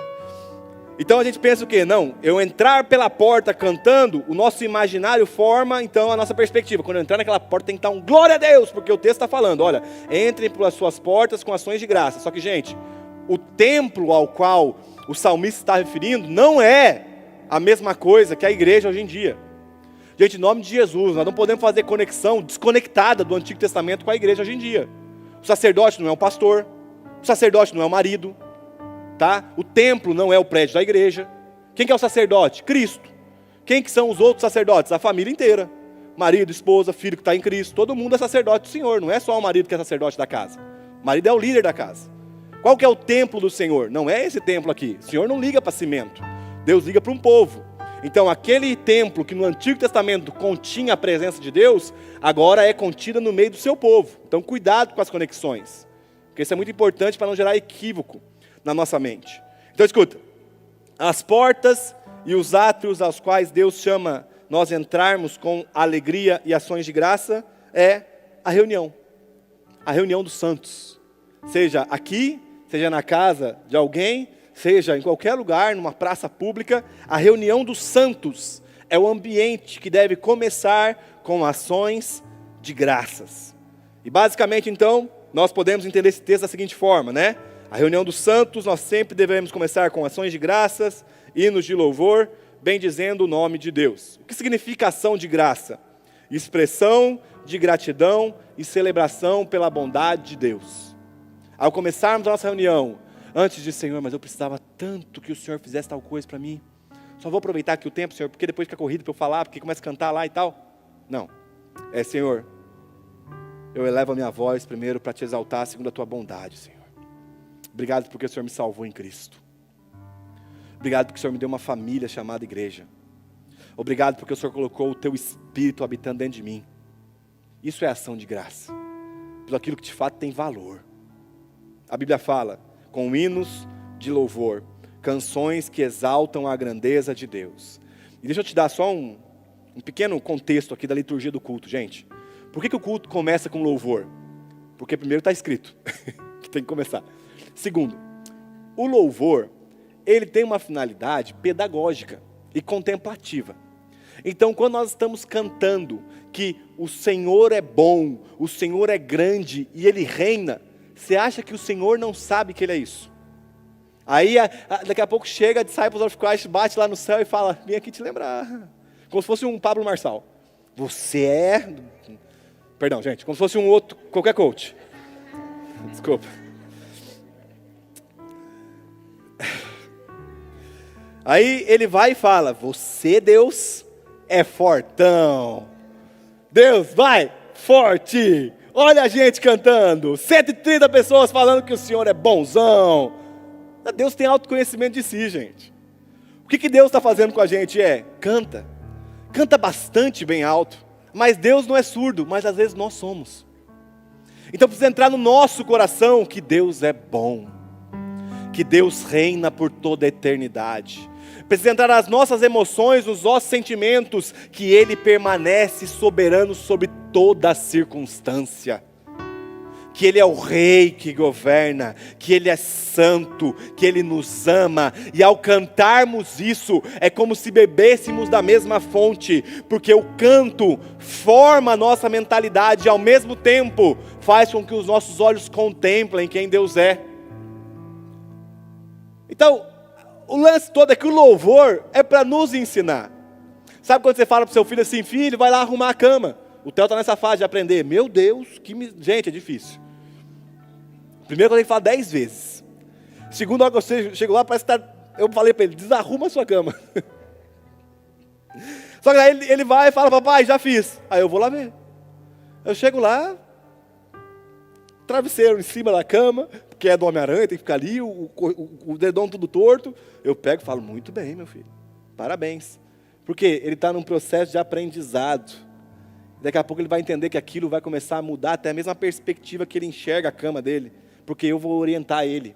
Então a gente pensa o quê? Não, eu entrar pela porta cantando, o nosso imaginário forma então a nossa perspectiva. Quando eu entrar naquela porta tem que dar um glória a Deus, porque o texto está falando: olha, entrem pelas suas portas com ações de graça. Só que, gente, o templo ao qual o salmista está referindo não é a mesma coisa que a igreja hoje em dia. Gente, em nome de Jesus, nós não podemos fazer conexão desconectada do Antigo Testamento com a igreja hoje em dia. O sacerdote não é um pastor, o sacerdote não é um marido, tá? O templo não é o prédio da igreja. Quem que é o sacerdote? Cristo. Quem que são os outros sacerdotes? A família inteira. Marido, esposa, filho que está em Cristo. Todo mundo é sacerdote do Senhor. Não é só o marido que é sacerdote da casa. O marido é o líder da casa. Qual que é o templo do Senhor? Não é esse templo aqui. O Senhor não liga para cimento. Deus liga para um povo. Então, aquele templo que no Antigo Testamento continha a presença de Deus, agora é contida no meio do seu povo. Então, cuidado com as conexões. Porque isso é muito importante para não gerar equívoco na nossa mente. Então, escuta. As portas e os átrios aos quais Deus chama nós entrarmos com alegria e ações de graça é a reunião dos santos. Seja aqui, seja na casa de alguém, seja em qualquer lugar, numa praça pública, a reunião dos santos é o ambiente que deve começar com ações de graças. E basicamente então, nós podemos entender esse texto da seguinte forma, né? A reunião dos santos, nós sempre devemos começar com ações de graças, hinos de louvor, bendizendo o nome de Deus. O que significa ação de graça? Expressão de gratidão e celebração pela bondade de Deus. Ao começarmos a nossa reunião, antes de Senhor, mas eu precisava tanto que o Senhor fizesse tal coisa para mim. Só vou aproveitar aqui o tempo, Senhor, porque depois fica corrido para eu falar, porque começa a cantar lá e tal. Não. Senhor, eu elevo a minha voz primeiro para te exaltar segundo a tua bondade, Senhor. Obrigado porque o Senhor me salvou em Cristo. Obrigado porque o Senhor me deu uma família chamada igreja. Obrigado porque o Senhor colocou o teu Espírito habitando dentro de mim. Isso é ação de graça. Pelo aquilo que de fato tem valor. A Bíblia fala, com hinos de louvor, canções que exaltam a grandeza de Deus. E deixa eu te dar só um pequeno contexto aqui da liturgia do culto, gente. Por que o culto começa com louvor? Porque primeiro está escrito, que tem que começar. Segundo, o louvor, ele tem uma finalidade pedagógica e contemplativa. Então, quando nós estamos cantando que o Senhor é bom, o Senhor é grande e Ele reina, você acha que o Senhor não sabe que Ele é isso? Aí, daqui a pouco chega a Disciples of Christ, bate lá no céu e fala, vim aqui te lembrar. Como se fosse um Pablo Marçal. Você é... Perdão, gente, como se fosse um outro, qualquer coach. Desculpa. Aí ele vai e fala, você, Deus, é fortão. Deus, vai, forte. Olha a gente cantando. 130 pessoas falando que o Senhor é bonzão. Deus tem autoconhecimento de si, gente. O que Deus está fazendo com a gente canta. Canta bastante bem alto. Mas Deus não é surdo, mas às vezes nós somos. Então precisa entrar no nosso coração que Deus é bom. Que Deus reina por toda a eternidade. Precisa entrar nas nossas emoções, nos nossos sentimentos, que Ele permanece soberano sobre toda a circunstância. Que Ele é o Rei que governa, que Ele é santo, que Ele nos ama. E ao cantarmos isso, é como se bebêssemos da mesma fonte, porque o canto forma a nossa mentalidade e ao mesmo tempo faz com que os nossos olhos contemplem quem Deus é. Então, o lance todo é que o louvor é para nos ensinar. Sabe quando você fala para o seu filho assim, filho, vai lá arrumar a cama. O Theo está nessa fase de aprender. Meu Deus, gente, é difícil. Primeiro eu tenho que falar 10 vezes. Segundo, a hora que eu chego lá, parece que eu falei para ele, desarruma a sua cama. Só que aí ele vai e fala, papai, já fiz. Aí eu vou lá ver. Eu chego lá, travesseiro em cima da cama, que é do Homem-Aranha, tem que ficar ali, o dedão tudo torto. Eu pego e falo, muito bem, meu filho, parabéns. Porque ele está num processo de aprendizado. Daqui a pouco ele vai entender que aquilo vai começar a mudar até a mesma perspectiva que ele enxerga a cama dele, porque eu vou orientar ele.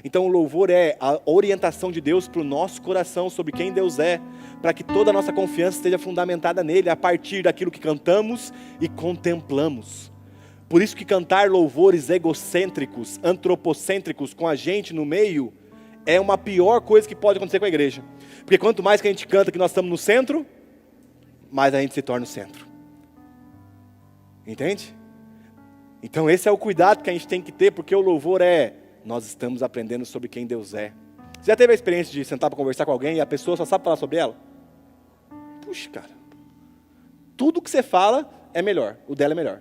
Então o louvor é a orientação de Deus para o nosso coração sobre quem Deus é, para que toda a nossa confiança esteja fundamentada nele, a partir daquilo que cantamos e contemplamos. Por isso que cantar louvores egocêntricos, antropocêntricos com a gente no meio, é uma pior coisa que pode acontecer com a igreja. Porque quanto mais que a gente canta que nós estamos no centro, mais a gente se torna o centro. Entende? Então esse é o cuidado que a gente tem que ter, porque o louvor nós estamos aprendendo sobre quem Deus é. Você já teve a experiência de sentar para conversar com alguém e a pessoa só sabe falar sobre ela? Puxa, cara. Tudo que você fala é melhor, o dela é melhor.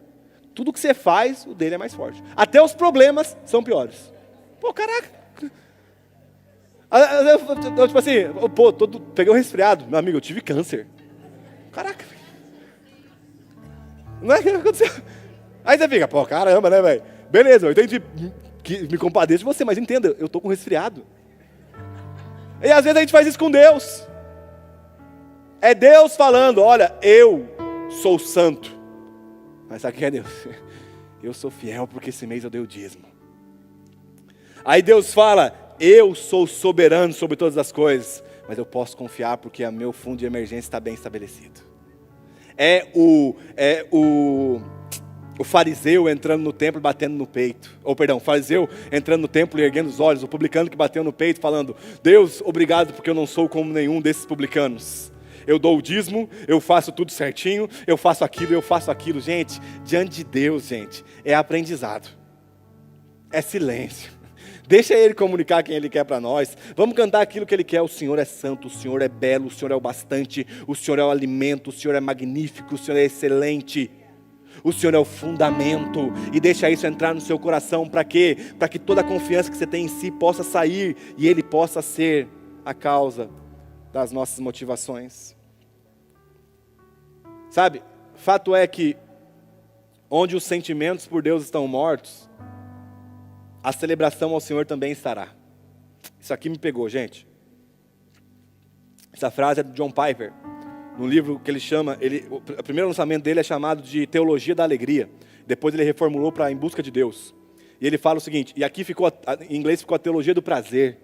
Tudo que você faz, o dele é mais forte. Até os problemas são piores. Pô, caraca. Eu, tipo assim, pô, peguei um resfriado. Meu amigo, eu tive câncer. Caraca, velho. Não é que aconteceu. Aí você fica, pô, caramba, né, velho? Beleza, eu entendi que me compadeço de você, mas entenda, eu tô com resfriado. E às vezes a gente faz isso com Deus. É Deus falando, olha, eu sou santo. Mas sabe o que é Deus? Eu sou fiel porque esse mês eu dei o dízimo. Aí Deus fala, eu sou soberano sobre todas as coisas, mas eu posso confiar porque o meu fundo de emergência está bem estabelecido. O fariseu entrando no templo e batendo no peito. O fariseu entrando no templo e erguendo os olhos. O publicano que bateu no peito falando, Deus, obrigado porque eu não sou como nenhum desses publicanos. Eu dou o dízimo, eu faço tudo certinho, eu faço aquilo. Gente, diante de Deus, gente, é aprendizado. É silêncio. Deixa Ele comunicar quem Ele quer para nós. Vamos cantar aquilo que Ele quer. O Senhor é santo, o Senhor é belo, o Senhor é o bastante, o Senhor é o alimento, o Senhor é magnífico, o Senhor é excelente. O Senhor é o fundamento. E deixa isso entrar no seu coração. Para quê? Para que toda a confiança que você tem em si possa sair e Ele possa ser a causa das nossas motivações. Sabe, fato é que onde os sentimentos por Deus estão mortos, a celebração ao Senhor também estará. Isso aqui me pegou, gente. Essa frase é do John Piper, num livro que ele chama, o primeiro lançamento dele é chamado de Teologia da Alegria. Depois ele reformulou para Em Busca de Deus. E ele fala o seguinte, e aqui ficou, em inglês ficou a Teologia do Prazer,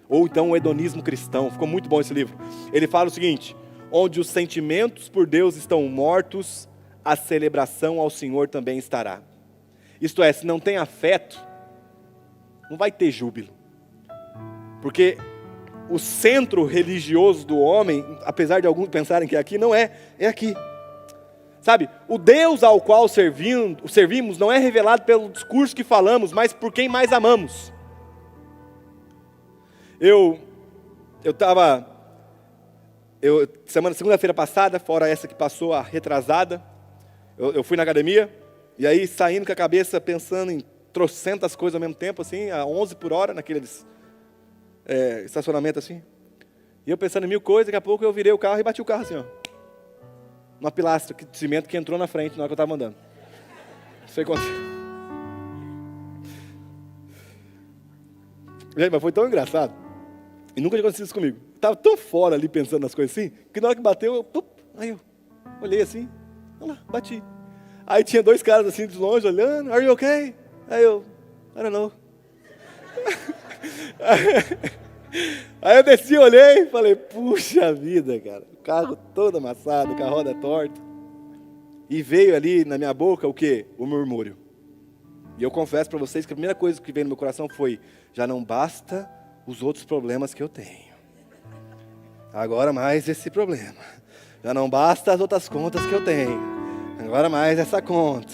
ou então o Hedonismo Cristão. Ficou muito bom esse livro. Ele fala o seguinte, onde os sentimentos por Deus estão mortos, a celebração ao Senhor também estará. Isto é, se não tem afeto, não vai ter júbilo. Porque o centro religioso do homem, apesar de alguns pensarem que é aqui, não é, é aqui. Sabe, o Deus ao qual servimos não é revelado pelo discurso que falamos, mas por quem mais amamos. Segunda-feira passada, fora essa que passou, a retrasada, eu fui na academia, e aí saindo com a cabeça pensando em trocentas coisas ao mesmo tempo, assim, a 11 por hora, naqueles estacionamento assim. E eu pensando em mil coisas, daqui a pouco eu virei o carro e bati o carro assim, ó. Numa pilastra de cimento que entrou na frente na hora que eu estava andando. Não sei quanto. Gente, mas foi tão engraçado. E nunca tinha acontecido isso comigo. Estava tão fora ali pensando nas coisas assim, que na hora que bateu, aí eu olhei assim, olha lá, bati. Aí tinha dois caras assim de longe olhando, are you okay? Aí eu, I don't know. Aí eu desci, olhei e falei, puxa vida, cara. O carro todo amassado, com a roda torta. E veio ali na minha boca o quê? O murmúrio. E eu confesso para vocês que a primeira coisa que veio no meu coração foi, já não basta os outros problemas que eu tenho. Agora mais esse problema. Já não basta as outras contas que eu tenho. Agora mais essa conta.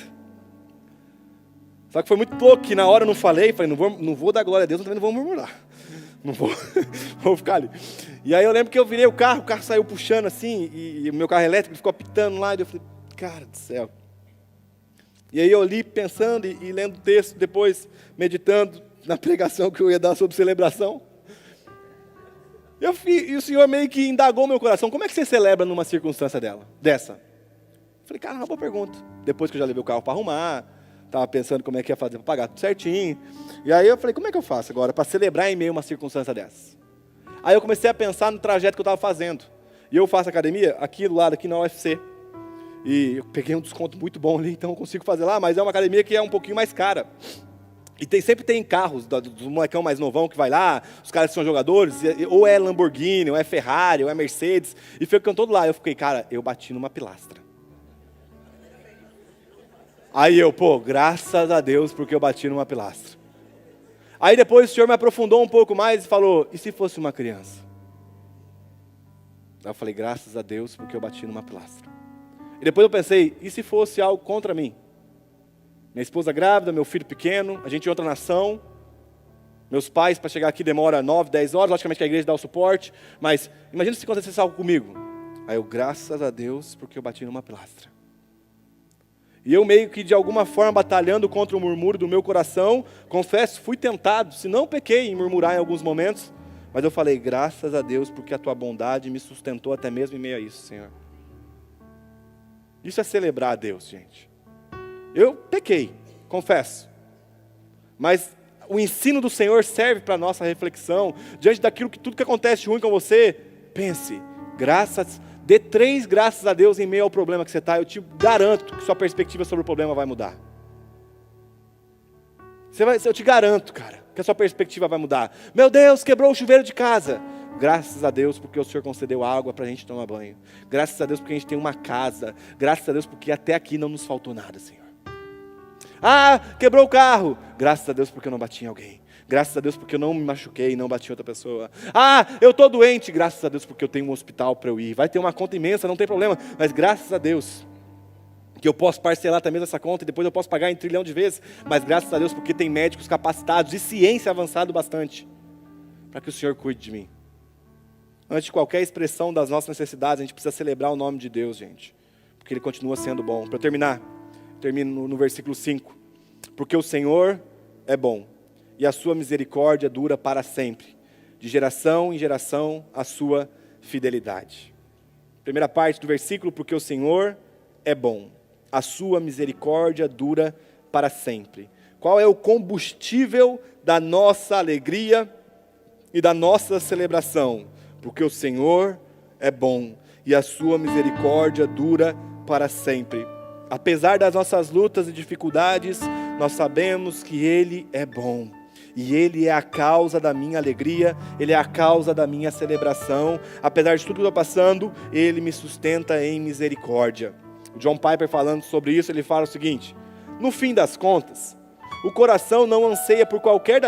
Só que foi muito pouco, que na hora eu não falei, não vou dar glória a Deus, eu também não vou murmurar. Não vou, vou ficar ali. E aí eu lembro que eu virei o carro saiu puxando assim, e o meu carro elétrico ficou apitando lá, e eu falei, cara do céu. E aí eu li pensando e lendo o texto, depois meditando na pregação que eu ia dar sobre celebração. E o Senhor meio que indagou meu coração, como é que você celebra numa circunstância dessa? Eu falei, cara, uma boa pergunta. Depois que eu já levei o carro para arrumar, estava pensando como é que ia fazer para pagar tudo certinho. E aí eu falei, como é que eu faço agora para celebrar em meio a uma circunstância dessa? Aí eu comecei a pensar no trajeto que eu estava fazendo. E eu faço academia aqui do lado, aqui na UFC. E eu peguei um desconto muito bom ali, então eu consigo fazer lá, mas é uma academia que é um pouquinho mais cara. E sempre tem carros do molecão mais novão que vai lá, os caras que são jogadores, ou é Lamborghini, ou é Ferrari, ou é Mercedes, e ficam todo lá. Eu fiquei, cara, eu bati numa pilastra. Aí eu, graças a Deus, porque eu bati numa pilastra. Aí depois o Senhor me aprofundou um pouco mais e falou, e se fosse uma criança? Aí eu falei, graças a Deus, porque eu bati numa pilastra. E depois eu pensei, e se fosse algo contra mim? Minha esposa grávida, meu filho pequeno, a gente em outra nação, meus pais para chegar aqui demora 9, 10 horas, logicamente que a igreja dá o suporte, mas imagina se acontecesse algo comigo. Aí eu, graças a Deus, porque eu bati numa pilastra. E eu meio que de alguma forma batalhando contra o murmúrio do meu coração, confesso, fui tentado, se não pequei em murmurar em alguns momentos, Mas eu falei, graças a Deus, porque a tua bondade me sustentou até mesmo em meio a isso, Senhor. Isso é celebrar a Deus, gente. Eu pequei, confesso. Mas o ensino do Senhor serve para a nossa reflexão. Diante daquilo que tudo que acontece ruim com você, pense, dê 3 graças a Deus em meio ao problema que você está. Eu te garanto que sua perspectiva sobre o problema vai mudar. Eu te garanto, cara, que a sua perspectiva vai mudar. Meu Deus, quebrou o chuveiro de casa. Graças a Deus porque o Senhor concedeu água para a gente tomar banho. Graças a Deus porque a gente tem uma casa. Graças a Deus porque até aqui não nos faltou nada, Senhor. Ah, quebrou o carro. Graças a Deus porque eu não bati em alguém. Graças a Deus porque eu não me machuquei e não bati em outra pessoa. Ah, eu estou doente. Graças a Deus porque eu tenho um hospital para eu ir. Vai ter uma conta imensa, não tem problema. Mas graças a Deus que eu posso parcelar também essa conta e depois eu posso pagar em 1 trilhão de vezes. Mas graças a Deus porque tem médicos capacitados e ciência avançada bastante para que o Senhor cuide de mim. Antes de qualquer expressão das nossas necessidades, a gente precisa celebrar o nome de Deus, gente. Porque Ele continua sendo bom. Para terminar, termino no versículo 5. Porque o Senhor é bom, e a sua misericórdia dura para sempre. De geração em geração, a sua fidelidade. Primeira parte do versículo, porque o Senhor é bom. A sua misericórdia dura para sempre. Qual é o combustível da nossa alegria e da nossa celebração? Porque o Senhor é bom e a sua misericórdia dura para sempre. Apesar das nossas lutas e dificuldades, nós sabemos que Ele é bom. E Ele é a causa da minha alegria, Ele é a causa da minha celebração. Apesar de tudo que eu estou passando, Ele me sustenta em misericórdia. O John Piper, falando sobre isso, ele fala o seguinte: no fim das contas, o coração não anseia por qualquer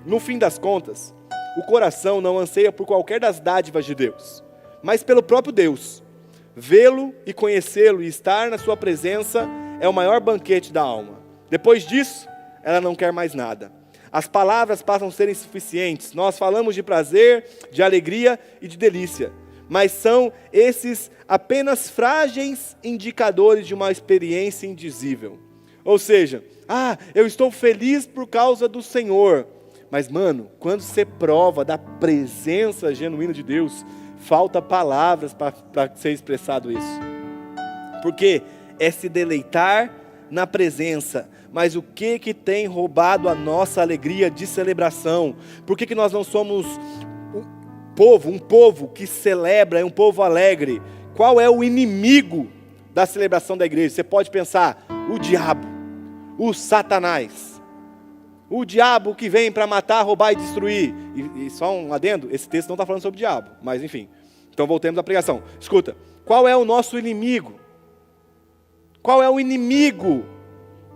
no fim das contas, o coração não anseia por qualquer das dádivas de Deus, mas pelo próprio Deus. Vê-lo e conhecê-lo e estar na sua presença é o maior banquete da alma. Depois disso, ela não quer mais nada. As palavras passam a ser insuficientes. Nós falamos de prazer, de alegria e de delícia, mas são esses apenas frágeis indicadores de uma experiência indizível. Ou seja, eu estou feliz por causa do Senhor. Mas, mano, quando você prova da presença genuína de Deus, falta palavras para ser expressado isso. Porque é se deleitar na presença. Mas o que tem roubado a nossa alegria de celebração? Por que nós não somos um povo que celebra, é um povo alegre? Qual é o inimigo da celebração da igreja? Você pode pensar, o diabo, o Satanás. O diabo que vem para matar, roubar e destruir. E só um adendo, esse texto não está falando sobre o diabo, mas enfim. Então voltemos à pregação. Escuta, qual é o nosso inimigo? Qual é o inimigo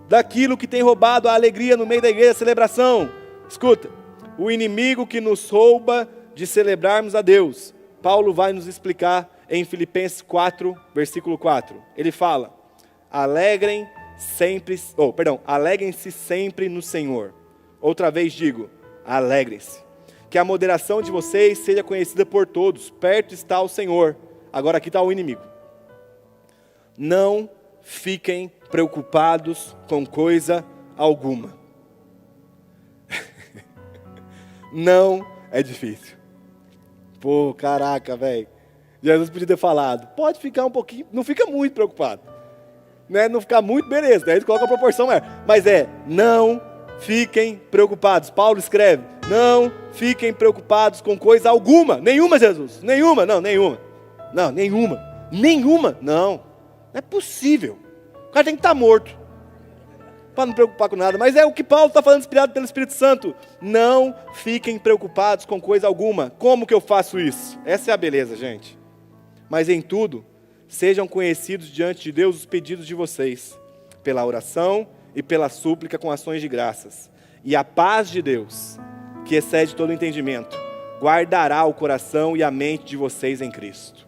daquilo que tem roubado a alegria no meio da igreja, a celebração? Escuta, o inimigo que nos rouba de celebrarmos a Deus. Paulo vai nos explicar em Filipenses 4, versículo 4. Ele fala, alegrem-se sempre no Senhor. Outra vez digo, alegrem-se. Que a moderação de vocês seja conhecida por todos. Perto está o Senhor. Agora aqui está o inimigo. Não fiquem preocupados com coisa alguma. Não é difícil. Pô, caraca, velho. Jesus podia ter falado, pode ficar um pouquinho, não fica muito preocupado. Né? Não ficar muito, beleza, daí ele coloca a proporção maior. Mas não fiquem preocupados. Paulo escreve, não fiquem preocupados com coisa alguma. Nenhuma, Jesus. Nenhuma. Não, não é possível. O cara tem que estar morto para não preocupar com nada. Mas é o que Paulo está falando, inspirado pelo Espírito Santo. Não fiquem preocupados com coisa alguma. Como que eu faço isso? Essa é a beleza, gente. Mas em tudo, sejam conhecidos diante de Deus os pedidos de vocês, pela oração e pela súplica com ações de graças. E a paz de Deus, que excede todo entendimento, guardará o coração e a mente de vocês em Cristo.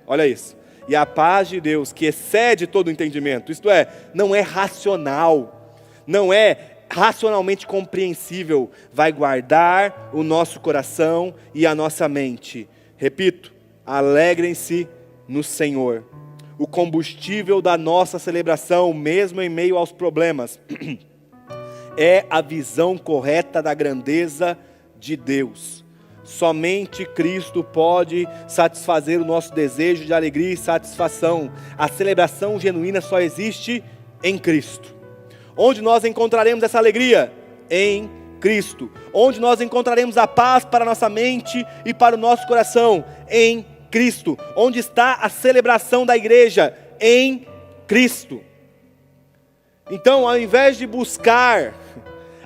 Olha isso. E a paz de Deus, que excede todo entendimento, isto é, não é racional, não é racionalmente compreensível, vai guardar o nosso coração e a nossa mente. Repito, alegrem-se no Senhor. O combustível da nossa celebração, mesmo em meio aos problemas, é a visão correta da grandeza de Deus. Somente Cristo pode satisfazer o nosso desejo de alegria e satisfação. A celebração genuína só existe em Cristo. Onde nós encontraremos essa alegria? Em Cristo. Onde nós encontraremos a paz para a nossa mente e para o nosso coração? Em Cristo. Onde está a celebração da igreja? Em Cristo. Então, ao invés de buscar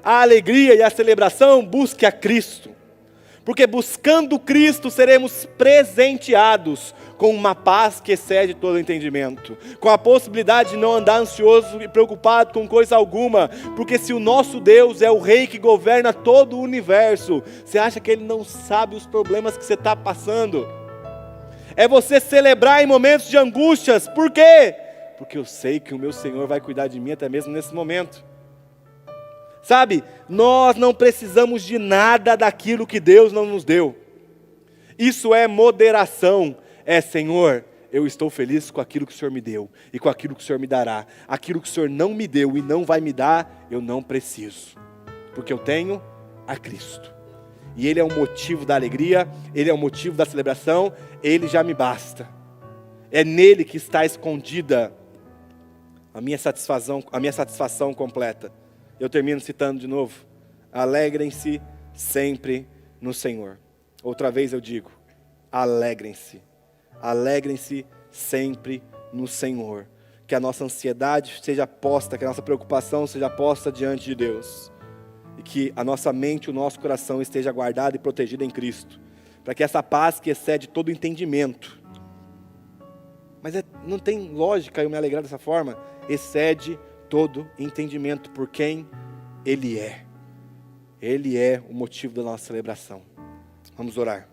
a alegria e a celebração, busque a Cristo. Porque buscando Cristo seremos presenteados com uma paz que excede todo entendimento, com a possibilidade de não andar ansioso e preocupado com coisa alguma, porque se o nosso Deus é o Rei que governa todo o universo, você acha que Ele não sabe os problemas que você está passando? É você celebrar em momentos de angústias. Por quê? Porque eu sei que o meu Senhor vai cuidar de mim até mesmo nesse momento. Sabe, nós não precisamos de nada daquilo que Deus não nos deu. Isso é moderação. Senhor, eu estou feliz com aquilo que o Senhor me deu e com aquilo que o Senhor me dará. Aquilo que o Senhor não me deu e não vai me dar, eu não preciso. Porque eu tenho a Cristo. E Ele é o motivo da alegria, Ele é o motivo da celebração, Ele já me basta. É nele que está escondida a minha satisfação completa. Eu termino citando de novo: alegrem-se sempre no Senhor. Outra vez eu digo: alegrem-se. Alegrem-se sempre no Senhor. Que a nossa ansiedade seja posta, que a nossa preocupação seja posta diante de Deus. E que a nossa mente e o nosso coração esteja guardado e protegido em Cristo. Para que essa paz que excede todo entendimento, mas não tem lógica eu me alegrar dessa forma, excede todo entendimento por quem Ele é. Ele é o motivo da nossa celebração. Vamos orar.